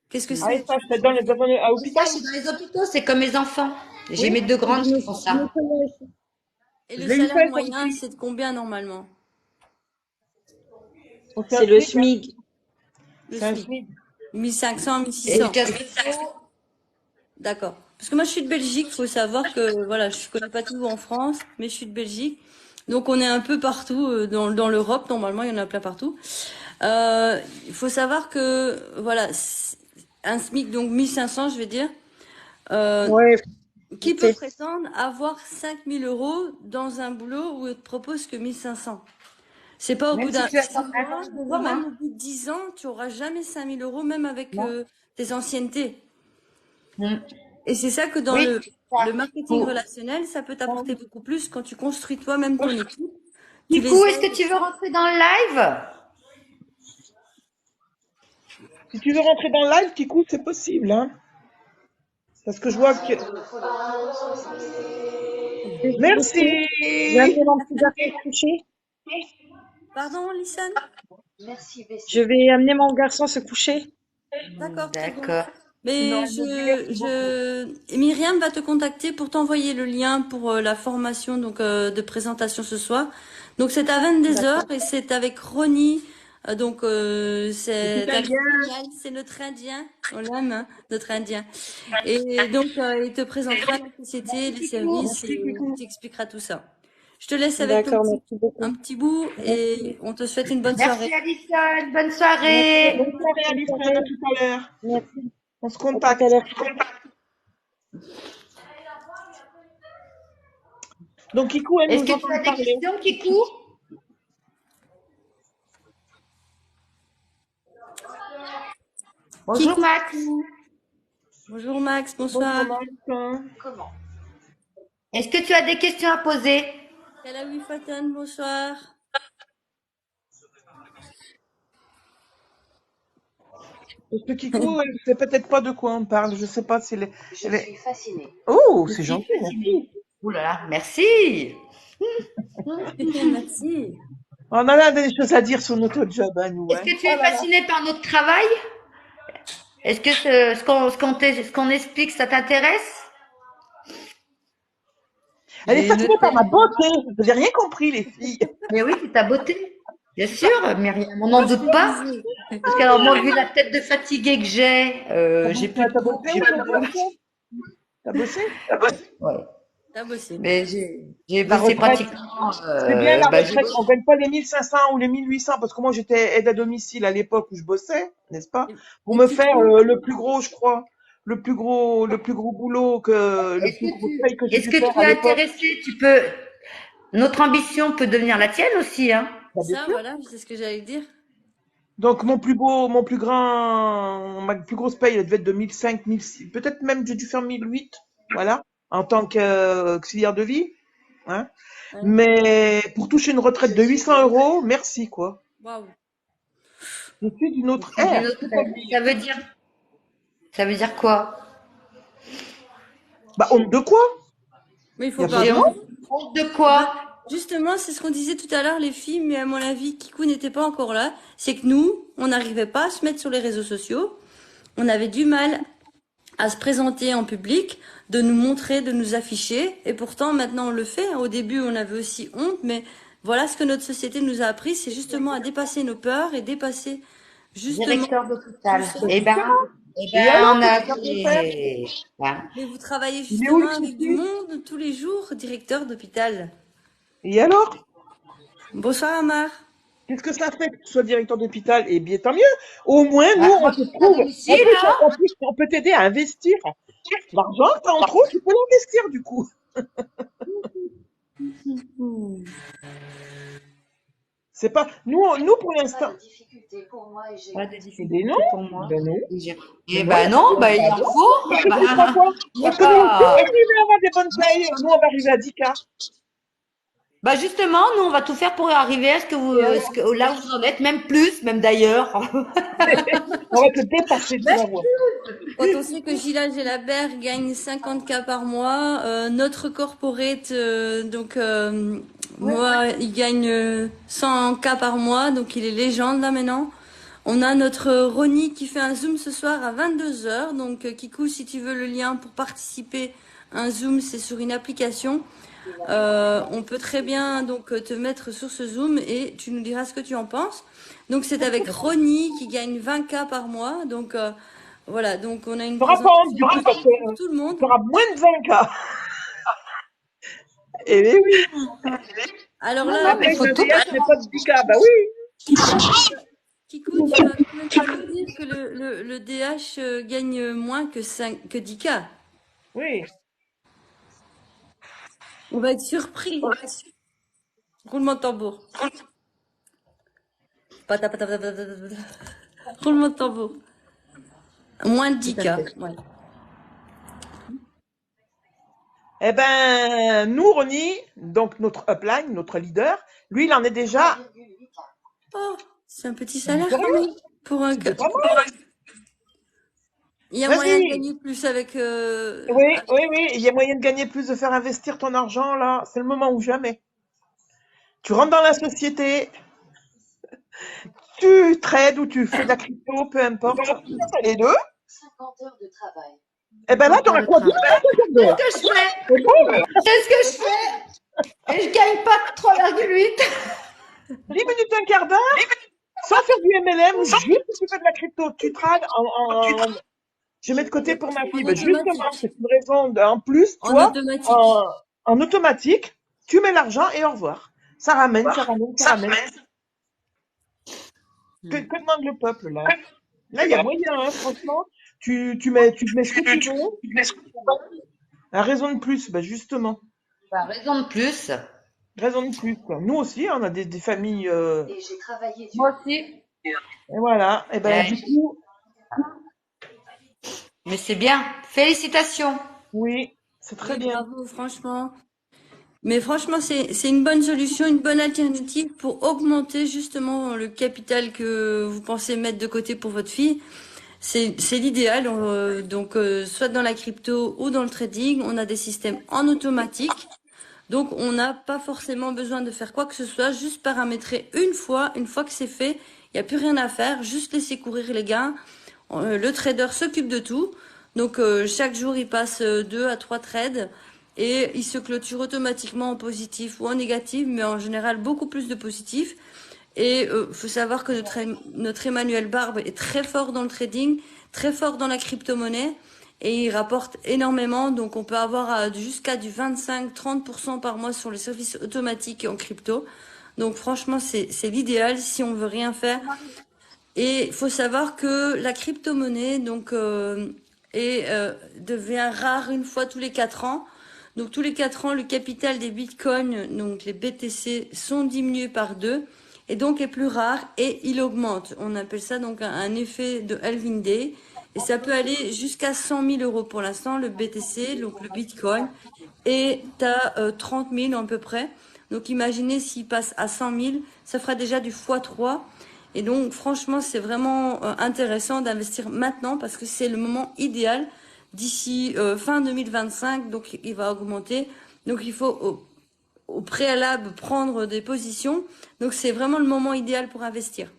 [SPEAKER 3] Qu'est-ce que
[SPEAKER 1] ah,
[SPEAKER 3] c'est?
[SPEAKER 1] ça, c'est dans les abonnés à
[SPEAKER 2] Ça,
[SPEAKER 1] l'hôpital.
[SPEAKER 2] je suis dans les hôpitaux, c'est comme mes enfants. J'ai
[SPEAKER 1] Oui,
[SPEAKER 2] mes 2 grandes
[SPEAKER 5] Je
[SPEAKER 2] qui
[SPEAKER 5] me
[SPEAKER 2] font
[SPEAKER 5] je me
[SPEAKER 2] ça.
[SPEAKER 5] connais.
[SPEAKER 3] Et
[SPEAKER 1] je
[SPEAKER 3] le
[SPEAKER 1] l'ai eu
[SPEAKER 3] salaire
[SPEAKER 1] fait, ça
[SPEAKER 3] moyen,
[SPEAKER 1] aussi.
[SPEAKER 3] c'est de combien normalement?
[SPEAKER 1] On fait un
[SPEAKER 5] C'est le
[SPEAKER 1] SMIC, hein.
[SPEAKER 5] SMIG.
[SPEAKER 3] Le
[SPEAKER 1] C'est un
[SPEAKER 3] SMIC.
[SPEAKER 1] SMIC.
[SPEAKER 3] 1500, 1600.
[SPEAKER 2] Éducation.
[SPEAKER 3] D'accord. Parce que moi, je suis de Belgique. Il faut savoir que, voilà, je connais pas tout en France, mais je suis de Belgique. Donc, on est un peu partout dans l'Europe. Normalement, il y en a plein partout. Il faut savoir que, voilà, un SMIC, donc 1500, je vais dire. Euh,
[SPEAKER 5] Ouais,
[SPEAKER 3] qui peut
[SPEAKER 5] fait.
[SPEAKER 3] prétendre avoir 5 000 € dans un boulot où on te propose que 1500? C'est pas au bout
[SPEAKER 2] Même si
[SPEAKER 3] d'un
[SPEAKER 2] tu as
[SPEAKER 3] 6
[SPEAKER 2] un
[SPEAKER 3] mois,
[SPEAKER 2] certain
[SPEAKER 3] ou
[SPEAKER 2] nombre,
[SPEAKER 3] même
[SPEAKER 2] hein.
[SPEAKER 3] au bout de 10 ans, tu auras jamais 5 000 € même avec
[SPEAKER 2] Non.
[SPEAKER 3] tes anciennetés.
[SPEAKER 2] Mm.
[SPEAKER 3] Et c'est ça que dans
[SPEAKER 2] Oui,
[SPEAKER 3] le marketing relationnel, ça peut t'apporter beaucoup plus quand tu construis toi-même ton équipe. Tu les
[SPEAKER 2] Kikou, est-ce que
[SPEAKER 3] aides.
[SPEAKER 2] tu veux rentrer dans le live?
[SPEAKER 1] Si tu veux rentrer dans le live, Kikou, c'est possible, hein. Parce que je vois que. Merci.
[SPEAKER 5] J'ai amené mon petit garçon se coucher.
[SPEAKER 3] Pardon, Listen?
[SPEAKER 5] Je vais amener mon garçon se coucher.
[SPEAKER 3] D'accord, très bien.
[SPEAKER 2] D'accord.
[SPEAKER 3] Mais
[SPEAKER 1] Non, merci beaucoup.
[SPEAKER 3] Myriam va te contacter pour t'envoyer le lien pour la formation donc de présentation ce soir. Donc c'est à 22 h et c'est avec Ronnie. Donc c'est génial, c'est notre Indien, on l'aime, hein, notre Indien. Et donc il te présentera la société, les services, et il t'expliquera tout ça. Je te laisse avec
[SPEAKER 5] D'accord, merci beaucoup.
[SPEAKER 3] un petit bout et on te souhaite une bonne soirée.
[SPEAKER 2] Merci, Alison. Bonne soirée.
[SPEAKER 1] Bonne soirée, Alison. À tout à l'heure.
[SPEAKER 5] Merci.
[SPEAKER 1] On se
[SPEAKER 5] À tout à
[SPEAKER 1] contacte.
[SPEAKER 5] l'heure.
[SPEAKER 1] Donc, Kikou, elle
[SPEAKER 2] Est-ce
[SPEAKER 1] nous
[SPEAKER 2] que tu
[SPEAKER 1] entend
[SPEAKER 2] as des
[SPEAKER 1] parler.
[SPEAKER 2] questions, Kikou? Bonjour,
[SPEAKER 3] Kikou.
[SPEAKER 2] Max.
[SPEAKER 3] Bonjour Max,
[SPEAKER 1] Bonjour,
[SPEAKER 3] bonsoir.
[SPEAKER 1] Max.
[SPEAKER 2] Est-ce que tu as des questions à poser?
[SPEAKER 3] Kalawi Fatan, bonsoir.
[SPEAKER 1] Parce que Kikou, elle sait peut-être pas de quoi on parle. Je sais pas si elle est... Je suis fascinée. Oh,
[SPEAKER 2] Je
[SPEAKER 1] c'est
[SPEAKER 2] suis
[SPEAKER 1] gentil,
[SPEAKER 2] fascinée.
[SPEAKER 1] merci.
[SPEAKER 2] Ouh là là, merci.
[SPEAKER 3] Merci.
[SPEAKER 1] On a des choses à dire sur notre job à nous,
[SPEAKER 2] Est-ce
[SPEAKER 1] hein.
[SPEAKER 2] que tu
[SPEAKER 1] Oh
[SPEAKER 2] es
[SPEAKER 1] là là.
[SPEAKER 2] fasciné par notre travail? Est-ce que ce qu'on explique, ça t'intéresse?
[SPEAKER 1] Elle est
[SPEAKER 2] J'ai
[SPEAKER 1] fascinée par
[SPEAKER 2] noté.
[SPEAKER 1] ma beauté. J'ai rien compris, les filles.
[SPEAKER 2] Mais oui, c'est ta beauté. Bien sûr, Myriam, on n'en
[SPEAKER 3] Qu'est-ce
[SPEAKER 2] doute
[SPEAKER 3] que
[SPEAKER 2] pas.
[SPEAKER 3] disais?
[SPEAKER 2] Parce que alors moi, vu la tête de fatiguée que j'ai plus de
[SPEAKER 1] T'as
[SPEAKER 2] coups,
[SPEAKER 1] bossé
[SPEAKER 2] j'ai plus de...
[SPEAKER 1] aujourd'hui? T'as bossé?
[SPEAKER 2] Ouais.
[SPEAKER 3] T'as bossé.
[SPEAKER 2] Mais j'ai
[SPEAKER 1] La
[SPEAKER 2] bossé
[SPEAKER 1] retraite.
[SPEAKER 2] pratiquement.
[SPEAKER 1] C'est bien la
[SPEAKER 2] Bah, j'ai
[SPEAKER 1] retraite.
[SPEAKER 2] bossé.
[SPEAKER 1] On gagne pas les 1500 ou les 1800 parce que moi j'étais aide à domicile à l'époque où je bossais, n'est-ce pas?
[SPEAKER 3] Et,
[SPEAKER 1] Pour
[SPEAKER 3] et
[SPEAKER 1] me
[SPEAKER 3] tu
[SPEAKER 1] faire
[SPEAKER 3] trouves?
[SPEAKER 1] le plus gros, je crois, le plus gros boulot le plus gros paye que j'ai
[SPEAKER 2] Est-ce
[SPEAKER 1] dû
[SPEAKER 2] que
[SPEAKER 1] faire
[SPEAKER 2] tu
[SPEAKER 1] à
[SPEAKER 2] es
[SPEAKER 1] l'époque.
[SPEAKER 2] intéressé? Tu peux. Notre ambition peut devenir la tienne aussi, hein.
[SPEAKER 1] Bah, bien
[SPEAKER 3] Ça,
[SPEAKER 1] sûr.
[SPEAKER 3] voilà, c'est ce que j'allais dire.
[SPEAKER 1] Donc ma plus grosse paye, elle devait être de 1005, 1006, peut-être même j'ai dû faire 1008, voilà, en tant qu'auxiliaire de vie, hein.
[SPEAKER 3] Ouais.
[SPEAKER 1] Mais pour toucher une retraite de 800 euros, merci quoi.
[SPEAKER 3] Waouh.
[SPEAKER 1] Je suis d'une
[SPEAKER 2] Je
[SPEAKER 1] autre
[SPEAKER 2] suis d'une
[SPEAKER 1] ère.
[SPEAKER 2] autre. Ça veut dire quoi?
[SPEAKER 1] Bah honte de quoi?
[SPEAKER 3] Mais il
[SPEAKER 1] Y
[SPEAKER 3] faut
[SPEAKER 1] a
[SPEAKER 3] pas.
[SPEAKER 2] J'ai
[SPEAKER 1] besoin?
[SPEAKER 2] honte de
[SPEAKER 3] Eh ben,
[SPEAKER 2] quoi?
[SPEAKER 3] justement, c'est ce qu'on disait tout à l'heure, les filles, mais à mon avis, Kikou n'était pas encore là. C'est que nous, on n'arrivait pas à se mettre sur les réseaux sociaux. On avait du mal à se présenter en public, de nous montrer, de nous afficher. Et pourtant, maintenant, on le fait. Au début, on avait aussi honte, mais voilà ce que notre société nous a appris, c'est justement à dépasser nos peurs et dépasser justement
[SPEAKER 2] Directeur
[SPEAKER 3] tout
[SPEAKER 2] d'hôpital.
[SPEAKER 3] ça.
[SPEAKER 1] Et alors,
[SPEAKER 2] On
[SPEAKER 1] qu'est-ce
[SPEAKER 2] a
[SPEAKER 1] que tu veux faire?
[SPEAKER 2] voilà.
[SPEAKER 3] Mais vous travaillez
[SPEAKER 1] Il est où
[SPEAKER 3] justement
[SPEAKER 1] le
[SPEAKER 3] avec du
[SPEAKER 1] souci?
[SPEAKER 3] monde tous les jours, directeur d'hôpital.
[SPEAKER 1] Et alors?
[SPEAKER 3] Bonsoir Amar.
[SPEAKER 1] Qu'est-ce que ça fait que tu sois directeur d'hôpital? Eh bien, tant mieux. Au moins, nous,
[SPEAKER 2] Bah,
[SPEAKER 1] on
[SPEAKER 2] moi,
[SPEAKER 1] te
[SPEAKER 2] je suis à
[SPEAKER 1] trouve.
[SPEAKER 2] domicile, hein.
[SPEAKER 1] En plus, on peut t'aider à investir. L'argent, t'as en trop, tu peux l'investir, du coup. C'est pas, nous, pour l'instant.
[SPEAKER 2] Pas de
[SPEAKER 1] Eh
[SPEAKER 2] difficulté
[SPEAKER 1] ben non.
[SPEAKER 2] pour moi.
[SPEAKER 1] Ben non.
[SPEAKER 2] Et
[SPEAKER 1] Ben non,
[SPEAKER 2] bah non, bah il en faut.
[SPEAKER 1] parce que tu crois quoi?
[SPEAKER 2] Il y a
[SPEAKER 1] Parce que nous, on va
[SPEAKER 2] pas.
[SPEAKER 1] arriver à avoir des bonnes payes. Nous, on va arriver à 10K.
[SPEAKER 2] Bah justement, nous on va tout faire pour arriver à là où vous en êtes, même plus, même d'ailleurs.
[SPEAKER 1] On va te dépasser, tu vas voir.
[SPEAKER 3] Quand on sait que Gilles Gelabert gagne 50K par mois, notre corporate, moi, il gagne 100K par mois, donc il est légende là maintenant. On a notre Ronnie qui fait un Zoom ce soir à 22h, donc Kikou, si tu veux le lien pour participer à un Zoom, c'est sur une application. On peut très bien donc te mettre sur ce Zoom et tu nous diras ce que tu en penses. Donc c'est avec Ronnie qui gagne 20K par mois, donc voilà, donc on a une
[SPEAKER 1] Tu n'auras pas honte,
[SPEAKER 3] présentation
[SPEAKER 1] du coup, parce que
[SPEAKER 3] pour tout le monde.
[SPEAKER 1] tu auras moins de 20K. Eh bien oui.
[SPEAKER 3] Alors
[SPEAKER 1] Non,
[SPEAKER 3] là,
[SPEAKER 1] mais le DH n'est pas de 10K. Bah oui.
[SPEAKER 3] Kikou, tu vas quand même pas nous dire que le DH gagne moins que 10K.
[SPEAKER 1] Oui.
[SPEAKER 3] On va être surpris. Roulement de tambour. Pata, pata, pata, pata, pata, pata. Roulement de tambour. Moins de 10K. Ouais.
[SPEAKER 1] Eh ben, nous, Ronnie, donc notre upline, notre leader, lui, il en est déjà.
[SPEAKER 3] Oh, c'est un petit salaire quand même. Pour un
[SPEAKER 1] C'est pas mal.
[SPEAKER 3] Il y a
[SPEAKER 1] Vas-y.
[SPEAKER 3] moyen de gagner plus avec.
[SPEAKER 1] Oui. Il y a moyen de gagner plus, de faire investir ton argent, là. C'est le moment ou jamais. Tu rentres dans la société, tu trades ou tu fais de la crypto, peu importe. Tu fais les deux.
[SPEAKER 6] 50 heures de travail.
[SPEAKER 1] Eh ben là, t'auras quoi? 10 heures.
[SPEAKER 2] C'est ce que je fais.
[SPEAKER 1] C'est bon.
[SPEAKER 2] C'est ce que je fais. Et je gagne pas 3,8.
[SPEAKER 1] 10 minutes, un quart d'heure, sans faire du MLM, juste tu fais de la crypto. Tu trades je mets de côté pour ma fille.
[SPEAKER 3] En
[SPEAKER 1] Ben, justement,
[SPEAKER 3] automatique.
[SPEAKER 1] c'est une raison en plus, tu
[SPEAKER 3] En
[SPEAKER 1] vois,
[SPEAKER 3] automatique.
[SPEAKER 1] en automatique, tu mets l'argent et au revoir. Ça ramène. Que demande le peuple, là? Là, il y a moyen, hein, franchement. Tu mets ce que tu veux. La raison de plus, ben justement.
[SPEAKER 2] Bah, raison de plus.
[SPEAKER 1] Raison de plus, quoi. Nous aussi, on a des familles.
[SPEAKER 6] Et j'ai travaillé
[SPEAKER 2] Moi aussi.
[SPEAKER 1] Et voilà. Et ben,
[SPEAKER 2] Ouais.
[SPEAKER 1] du coup,
[SPEAKER 2] Mais c'est bien. Félicitations.
[SPEAKER 1] oui, c'est très
[SPEAKER 3] Oui,
[SPEAKER 1] bien.
[SPEAKER 3] bravo, franchement. Mais franchement, c'est une bonne solution, une bonne alternative pour augmenter justement le capital que vous pensez mettre de côté pour votre fille. C'est l'idéal. Donc, soit dans la crypto ou dans le trading, on a des systèmes en automatique. Donc, on n'a pas forcément besoin de faire quoi que ce soit, juste paramétrer une fois. Une fois que c'est fait, il n'y a plus rien à faire, juste laisser courir les gains. Le trader s'occupe de tout. Donc, chaque jour, il passe 2 à 3 trades et il se clôture automatiquement en positif ou en négatif, mais en général beaucoup plus de positif. Et faut savoir que notre Emmanuel Barbe est très fort dans le trading, très fort dans la crypto-monnaie et il rapporte énormément. Donc on peut avoir jusqu'à du 25-30% par mois sur les services automatiques en crypto. Donc franchement, c'est l'idéal si on veut rien faire. Et il faut savoir que la crypto-monnaie devient rare une fois tous les 4 ans. Donc tous les 4 ans, le capital des bitcoins, donc les BTC, sont diminués par 2 et donc est plus rare et il augmente. On appelle ça donc un effet de halving day et ça peut aller jusqu'à 100 000 euros pour l'instant, le BTC, donc le bitcoin, et t'as 30 000 à peu près. Donc imaginez s'il passe à 100 000, ça fera déjà du x3. Et donc franchement, c'est vraiment intéressant d'investir maintenant parce que c'est le moment idéal d'ici fin 2025. Donc il va augmenter. Donc il faut au préalable prendre des positions. Donc c'est vraiment le moment idéal pour investir.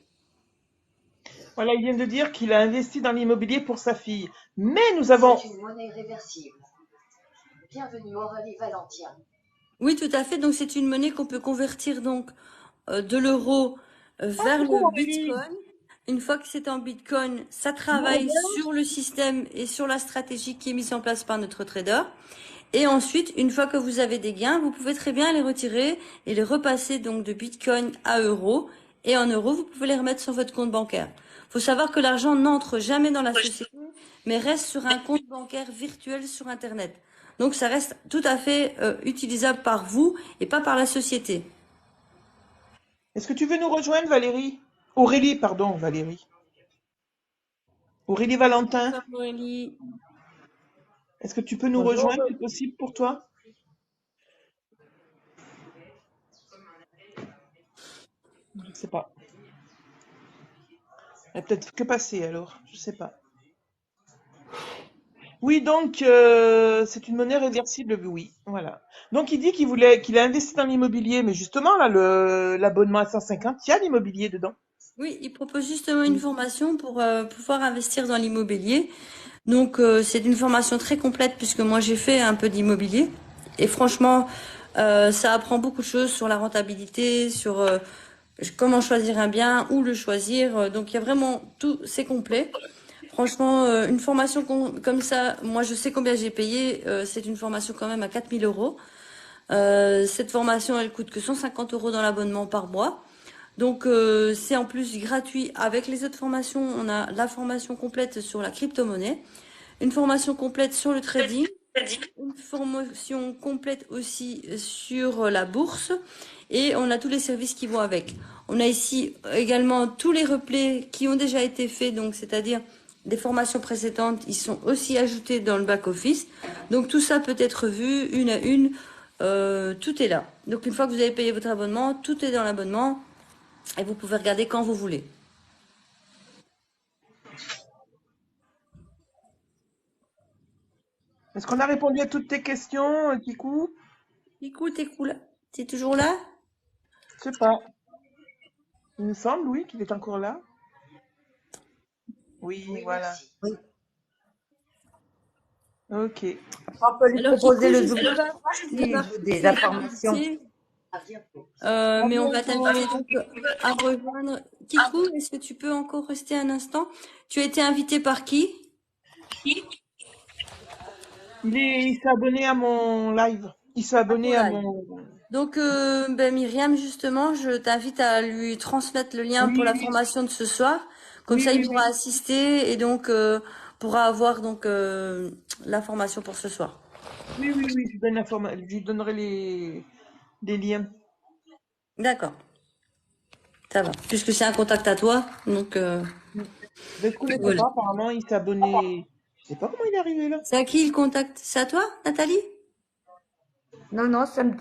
[SPEAKER 1] Voilà, il vient de dire qu'il a investi dans l'immobilier pour sa fille. Mais nous avons...
[SPEAKER 6] C'est une monnaie réversible. Bienvenue Aurélie Valentin.
[SPEAKER 3] Oui, tout à fait. Donc c'est une monnaie qu'on peut convertir donc de l'euro vers le Bitcoin. Une fois que c'est en Bitcoin, ça travaille sur le système et sur la stratégie qui est mise en place par notre trader. Et ensuite, une fois que vous avez des gains, vous pouvez très bien les retirer et les repasser donc de Bitcoin à euros. Et en euros, vous pouvez les remettre sur votre compte bancaire. Faut savoir que l'argent n'entre jamais dans la société, mais reste sur un compte bancaire virtuel sur Internet. Donc ça reste tout à fait utilisable par vous et pas par la société.
[SPEAKER 1] Est-ce que tu veux nous rejoindre, Valérie? Aurélie, pardon, Valérie. Aurélie Valentin,
[SPEAKER 3] Aurélie.
[SPEAKER 1] est-ce que tu peux nous rejoindre? C'est possible pour toi? Je ne sais pas. Elle a peut-être que passé alors, je sais pas. Oui, donc c'est une monnaie réversible, oui, voilà. Donc il dit qu'il a investi dans l'immobilier, mais justement là, l'abonnement à 150, il y a l'immobilier dedans.
[SPEAKER 3] Oui, il propose justement une formation pour pouvoir investir dans l'immobilier. Donc c'est une formation très complète puisque moi j'ai fait un peu d'immobilier et franchement ça apprend beaucoup de choses sur la rentabilité, sur comment choisir un bien, où le choisir. Donc il y a vraiment tout, c'est complet. Franchement, une formation comme ça, moi je sais combien j'ai payé. C'est une formation quand même à 4 000 euros. Cette formation, elle coûte que 150 euros dans l'abonnement par mois. Donc c'est en plus gratuit avec les autres formations. On a la formation complète sur la crypto-monnaie, une formation complète sur le trading, une formation complète aussi sur la bourse et on a tous les services qui vont avec. On a ici également tous les replays qui ont déjà été faits, donc c'est-à-dire des formations précédentes, ils sont aussi ajoutés dans le back-office. Donc tout ça peut être vu une à une, tout est là. Donc une fois que vous avez payé votre abonnement, tout est dans l'abonnement et vous pouvez regarder quand vous voulez.
[SPEAKER 1] Est-ce qu'on a répondu à toutes tes questions, Kikou?
[SPEAKER 3] Écoute, t'es cool. T'es toujours là?
[SPEAKER 1] Je sais pas. Il me semble, oui, qu'il est encore là. Oui,
[SPEAKER 6] Oui,
[SPEAKER 1] voilà.
[SPEAKER 6] merci.
[SPEAKER 2] Oui.
[SPEAKER 1] Ok.
[SPEAKER 2] On peut lui
[SPEAKER 3] Alors,
[SPEAKER 2] proposer
[SPEAKER 3] Kikou,
[SPEAKER 2] le
[SPEAKER 3] je sais
[SPEAKER 2] double
[SPEAKER 3] pas,
[SPEAKER 2] s'il veut des informations.
[SPEAKER 6] À bientôt.
[SPEAKER 3] Mais on va t'inviter donc à rejoindre. Kikou, est-ce que tu peux encore rester un instant? Tu as été invité par qui?
[SPEAKER 1] Il s'est abonné à mon live. Il s'est abonné à mon...
[SPEAKER 3] Donc, Myriam, justement, je t'invite à lui transmettre le lien pour la formation de ce soir. Comme
[SPEAKER 1] Oui,
[SPEAKER 3] ça, il
[SPEAKER 1] oui,
[SPEAKER 3] pourra assister et donc pourra avoir donc la formation pour ce soir.
[SPEAKER 1] oui, je lui donnerai les liens.
[SPEAKER 3] D'accord, ça va. Puisque c'est un contact à toi, donc
[SPEAKER 1] Je ne connaissais
[SPEAKER 3] voilà.
[SPEAKER 1] pas, apparemment, il s'est abonné. Je sais pas comment il est arrivé là.
[SPEAKER 3] C'est à qui le contact? C'est à toi, Nathalie?
[SPEAKER 2] Non, non, ça me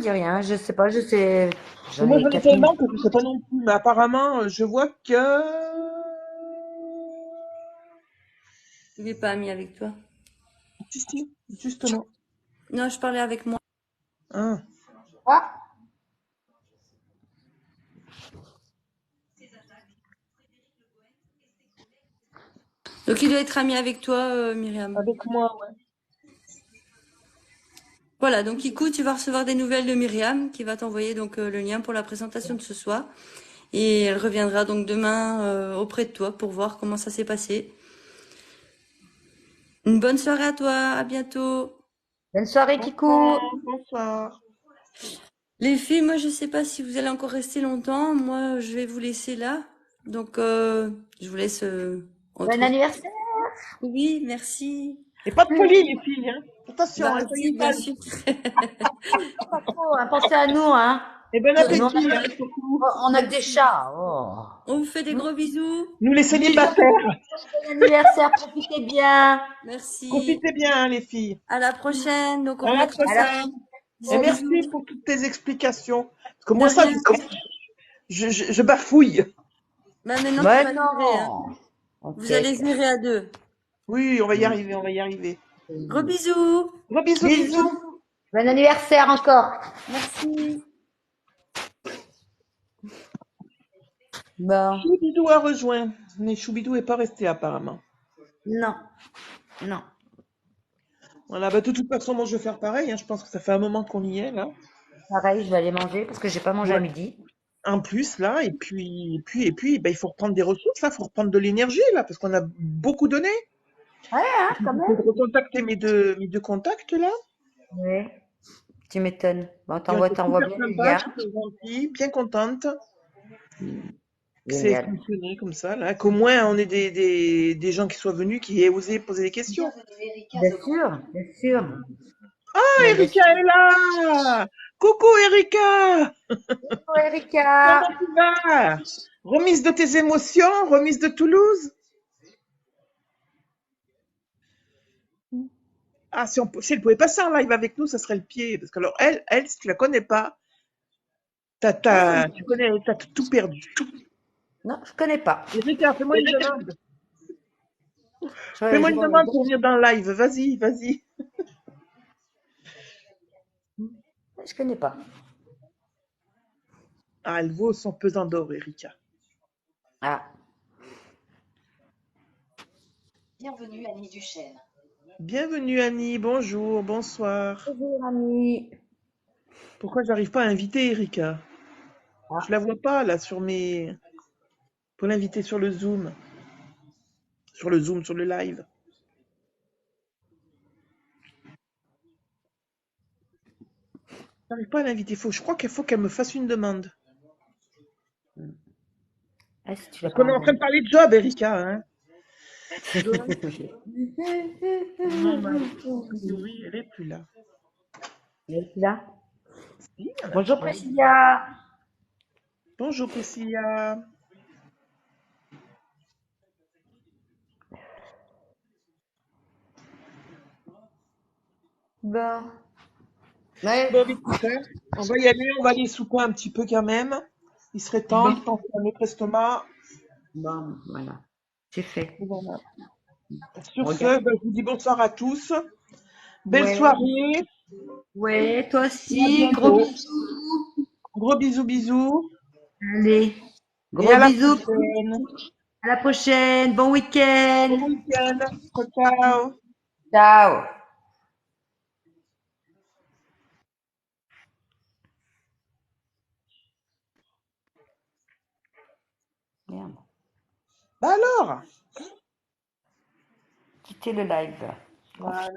[SPEAKER 2] dit rien. Je sais pas, je sais. J'en
[SPEAKER 1] Moi,
[SPEAKER 2] ai
[SPEAKER 1] j'en ai
[SPEAKER 2] 4000.
[SPEAKER 1] tellement que je sais pas non plus, mais apparemment, je vois que
[SPEAKER 3] Il n'est pas ami avec toi.
[SPEAKER 1] Si, justement.
[SPEAKER 3] Non, je parlais avec moi.
[SPEAKER 1] Hein.
[SPEAKER 4] Ah,
[SPEAKER 3] Donc il doit être ami avec toi, Myriam.
[SPEAKER 1] Avec moi, ouais.
[SPEAKER 3] Voilà, donc Ikou, tu vas recevoir des nouvelles de Myriam qui va t'envoyer donc le lien pour la présentation de ce soir. Et elle reviendra donc demain auprès de toi pour voir comment ça s'est passé. Une bonne soirée à toi, à bientôt.
[SPEAKER 4] bonne soirée, Kikou.
[SPEAKER 1] Bonsoir, bonsoir.
[SPEAKER 3] Les filles, moi je sais pas si vous allez encore rester longtemps. Moi je vais vous laisser là. Donc je vous laisse.
[SPEAKER 4] Bon
[SPEAKER 3] Autre...
[SPEAKER 4] anniversaire.
[SPEAKER 3] Oui, merci.
[SPEAKER 1] Et pas de folie, les filles, hein. Attention,
[SPEAKER 3] Bah,
[SPEAKER 1] hein, soyez
[SPEAKER 3] si, bien
[SPEAKER 1] sages.
[SPEAKER 3] sûr.
[SPEAKER 4] Pas trop, hein, pensez à nous, hein.
[SPEAKER 1] Et bon
[SPEAKER 4] Nous,
[SPEAKER 1] appétit, hein, surtout.
[SPEAKER 4] on a que des chats. Oh.
[SPEAKER 3] On vous fait des gros bisous.
[SPEAKER 1] Nous, les célibataires.
[SPEAKER 4] Bon anniversaire, profitez bien.
[SPEAKER 3] Merci.
[SPEAKER 1] Profitez bien, hein, les filles.
[SPEAKER 3] À la prochaine. Donc on
[SPEAKER 1] À la
[SPEAKER 3] remettra ça.
[SPEAKER 1] prochaine. Et
[SPEAKER 3] Gros
[SPEAKER 1] merci
[SPEAKER 3] bisous.
[SPEAKER 1] pour toutes tes explications. Parce que
[SPEAKER 3] De
[SPEAKER 1] moi, ça,
[SPEAKER 3] rien.
[SPEAKER 1] je bafouille.
[SPEAKER 3] Bah maintenant
[SPEAKER 4] Ouais,
[SPEAKER 3] tu vas gérer, hein.
[SPEAKER 4] non. Ok.
[SPEAKER 3] Vous allez gérer à deux.
[SPEAKER 1] Oui, on va y arriver, on va y arriver.
[SPEAKER 3] Gros bisous.
[SPEAKER 1] Gros bisous, bisous.
[SPEAKER 4] Bon anniversaire encore.
[SPEAKER 3] Merci.
[SPEAKER 4] Bon.
[SPEAKER 1] Choubidou a rejoint. Mais Choubidou n'est pas resté apparemment.
[SPEAKER 4] Non. Non.
[SPEAKER 1] Voilà, bah, de toute façon, moi, je vais faire pareil, hein. Je pense que ça fait un moment qu'on y est, là.
[SPEAKER 4] Pareil, je vais aller manger parce que j'ai pas mangé à
[SPEAKER 1] Ouais.
[SPEAKER 4] midi.
[SPEAKER 1] En plus, là, bah, il faut reprendre des ressources, là. Il faut reprendre de l'énergie, là, parce qu'on a beaucoup donné.
[SPEAKER 4] Ouais, hein, quand
[SPEAKER 1] Je
[SPEAKER 4] même.
[SPEAKER 1] vais recontacter mes deux contacts, là.
[SPEAKER 4] Oui. Tu m'étonnes. Bon,
[SPEAKER 1] Ils ont été
[SPEAKER 4] t'envoies
[SPEAKER 1] super
[SPEAKER 4] bien les
[SPEAKER 1] sympas,
[SPEAKER 4] liens.
[SPEAKER 1] super gentils, bien contente que c'est
[SPEAKER 4] Génial.
[SPEAKER 1] fonctionné comme ça, là. Qu'au moins, on ait des gens qui soient venus, qui aient osé poser des questions.
[SPEAKER 6] Bienvenue, Erika
[SPEAKER 4] Bien
[SPEAKER 6] Zogram.
[SPEAKER 4] sûr, bien sûr.
[SPEAKER 1] Ah,
[SPEAKER 4] Mais bien
[SPEAKER 1] Erika
[SPEAKER 4] sûr.
[SPEAKER 1] est là! Coucou, Erika!
[SPEAKER 4] Oh, Erika.
[SPEAKER 1] Comment tu vas? Remise de tes émotions, remise de Toulouse? Ah, si elle pouvait passer en live avec nous, ça serait le pied. Parce que alors, elle, si tu la connais pas, t'as tout perdu.
[SPEAKER 4] Non, je connais pas.
[SPEAKER 1] Erika, fais-moi une demande.
[SPEAKER 4] Je,
[SPEAKER 1] Fais-moi
[SPEAKER 4] je,
[SPEAKER 1] une demande pour venir dans le live. Vas-y, vas-y.
[SPEAKER 4] je connais pas.
[SPEAKER 1] Ah, elle vaut son pesant d'or, Erika.
[SPEAKER 4] Ah.
[SPEAKER 6] Bienvenue, Annie Duchesne.
[SPEAKER 1] Bienvenue, Annie. Bonjour, bonsoir.
[SPEAKER 4] Bonjour, ami.
[SPEAKER 1] Pourquoi j'arrive pas à inviter Erika?
[SPEAKER 4] Ah.
[SPEAKER 1] Je la vois pas, là, sur mes... Pour l'inviter sur le Zoom. Sur le Zoom, sur le live. J'arrive pas à l'inviter. Je crois qu'il faut qu'elle me fasse une demande.
[SPEAKER 4] Ah, si tu l'as
[SPEAKER 1] Parce
[SPEAKER 4] pas
[SPEAKER 1] qu'on est en train de parler de job, Erika. Hein. Non, mais a priori, elle est plus là.
[SPEAKER 4] Elle est là.
[SPEAKER 1] Si, il y en a
[SPEAKER 4] Bonjour,
[SPEAKER 1] pas.
[SPEAKER 4] Priscilla.
[SPEAKER 1] Bonjour, Priscilla.
[SPEAKER 4] Bon. Ouais.
[SPEAKER 1] Bon, écoute, hein, on va y aller, on va aller souper un petit peu quand même. Il serait temps de penser à notre estomac.
[SPEAKER 4] Bon, voilà. C'est fait.
[SPEAKER 1] Et voilà. Sur
[SPEAKER 4] Regarde.
[SPEAKER 1] ce, ben, je vous dis bonsoir à tous. Belle
[SPEAKER 4] Ouais.
[SPEAKER 1] soirée.
[SPEAKER 4] Ouais, toi
[SPEAKER 1] Et à
[SPEAKER 4] aussi. Gros
[SPEAKER 1] bientôt.
[SPEAKER 4] bisous.
[SPEAKER 1] Gros bisous, bisous.
[SPEAKER 4] Allez.
[SPEAKER 1] Et
[SPEAKER 4] Gros
[SPEAKER 1] à la
[SPEAKER 4] bisous.
[SPEAKER 1] prochaine.
[SPEAKER 4] À la prochaine. Bon week-end.
[SPEAKER 1] Bon week-end. Ciao, ciao.
[SPEAKER 4] Ciao. Merde.
[SPEAKER 1] Bah alors.
[SPEAKER 4] Quittez le live.
[SPEAKER 1] Voilà.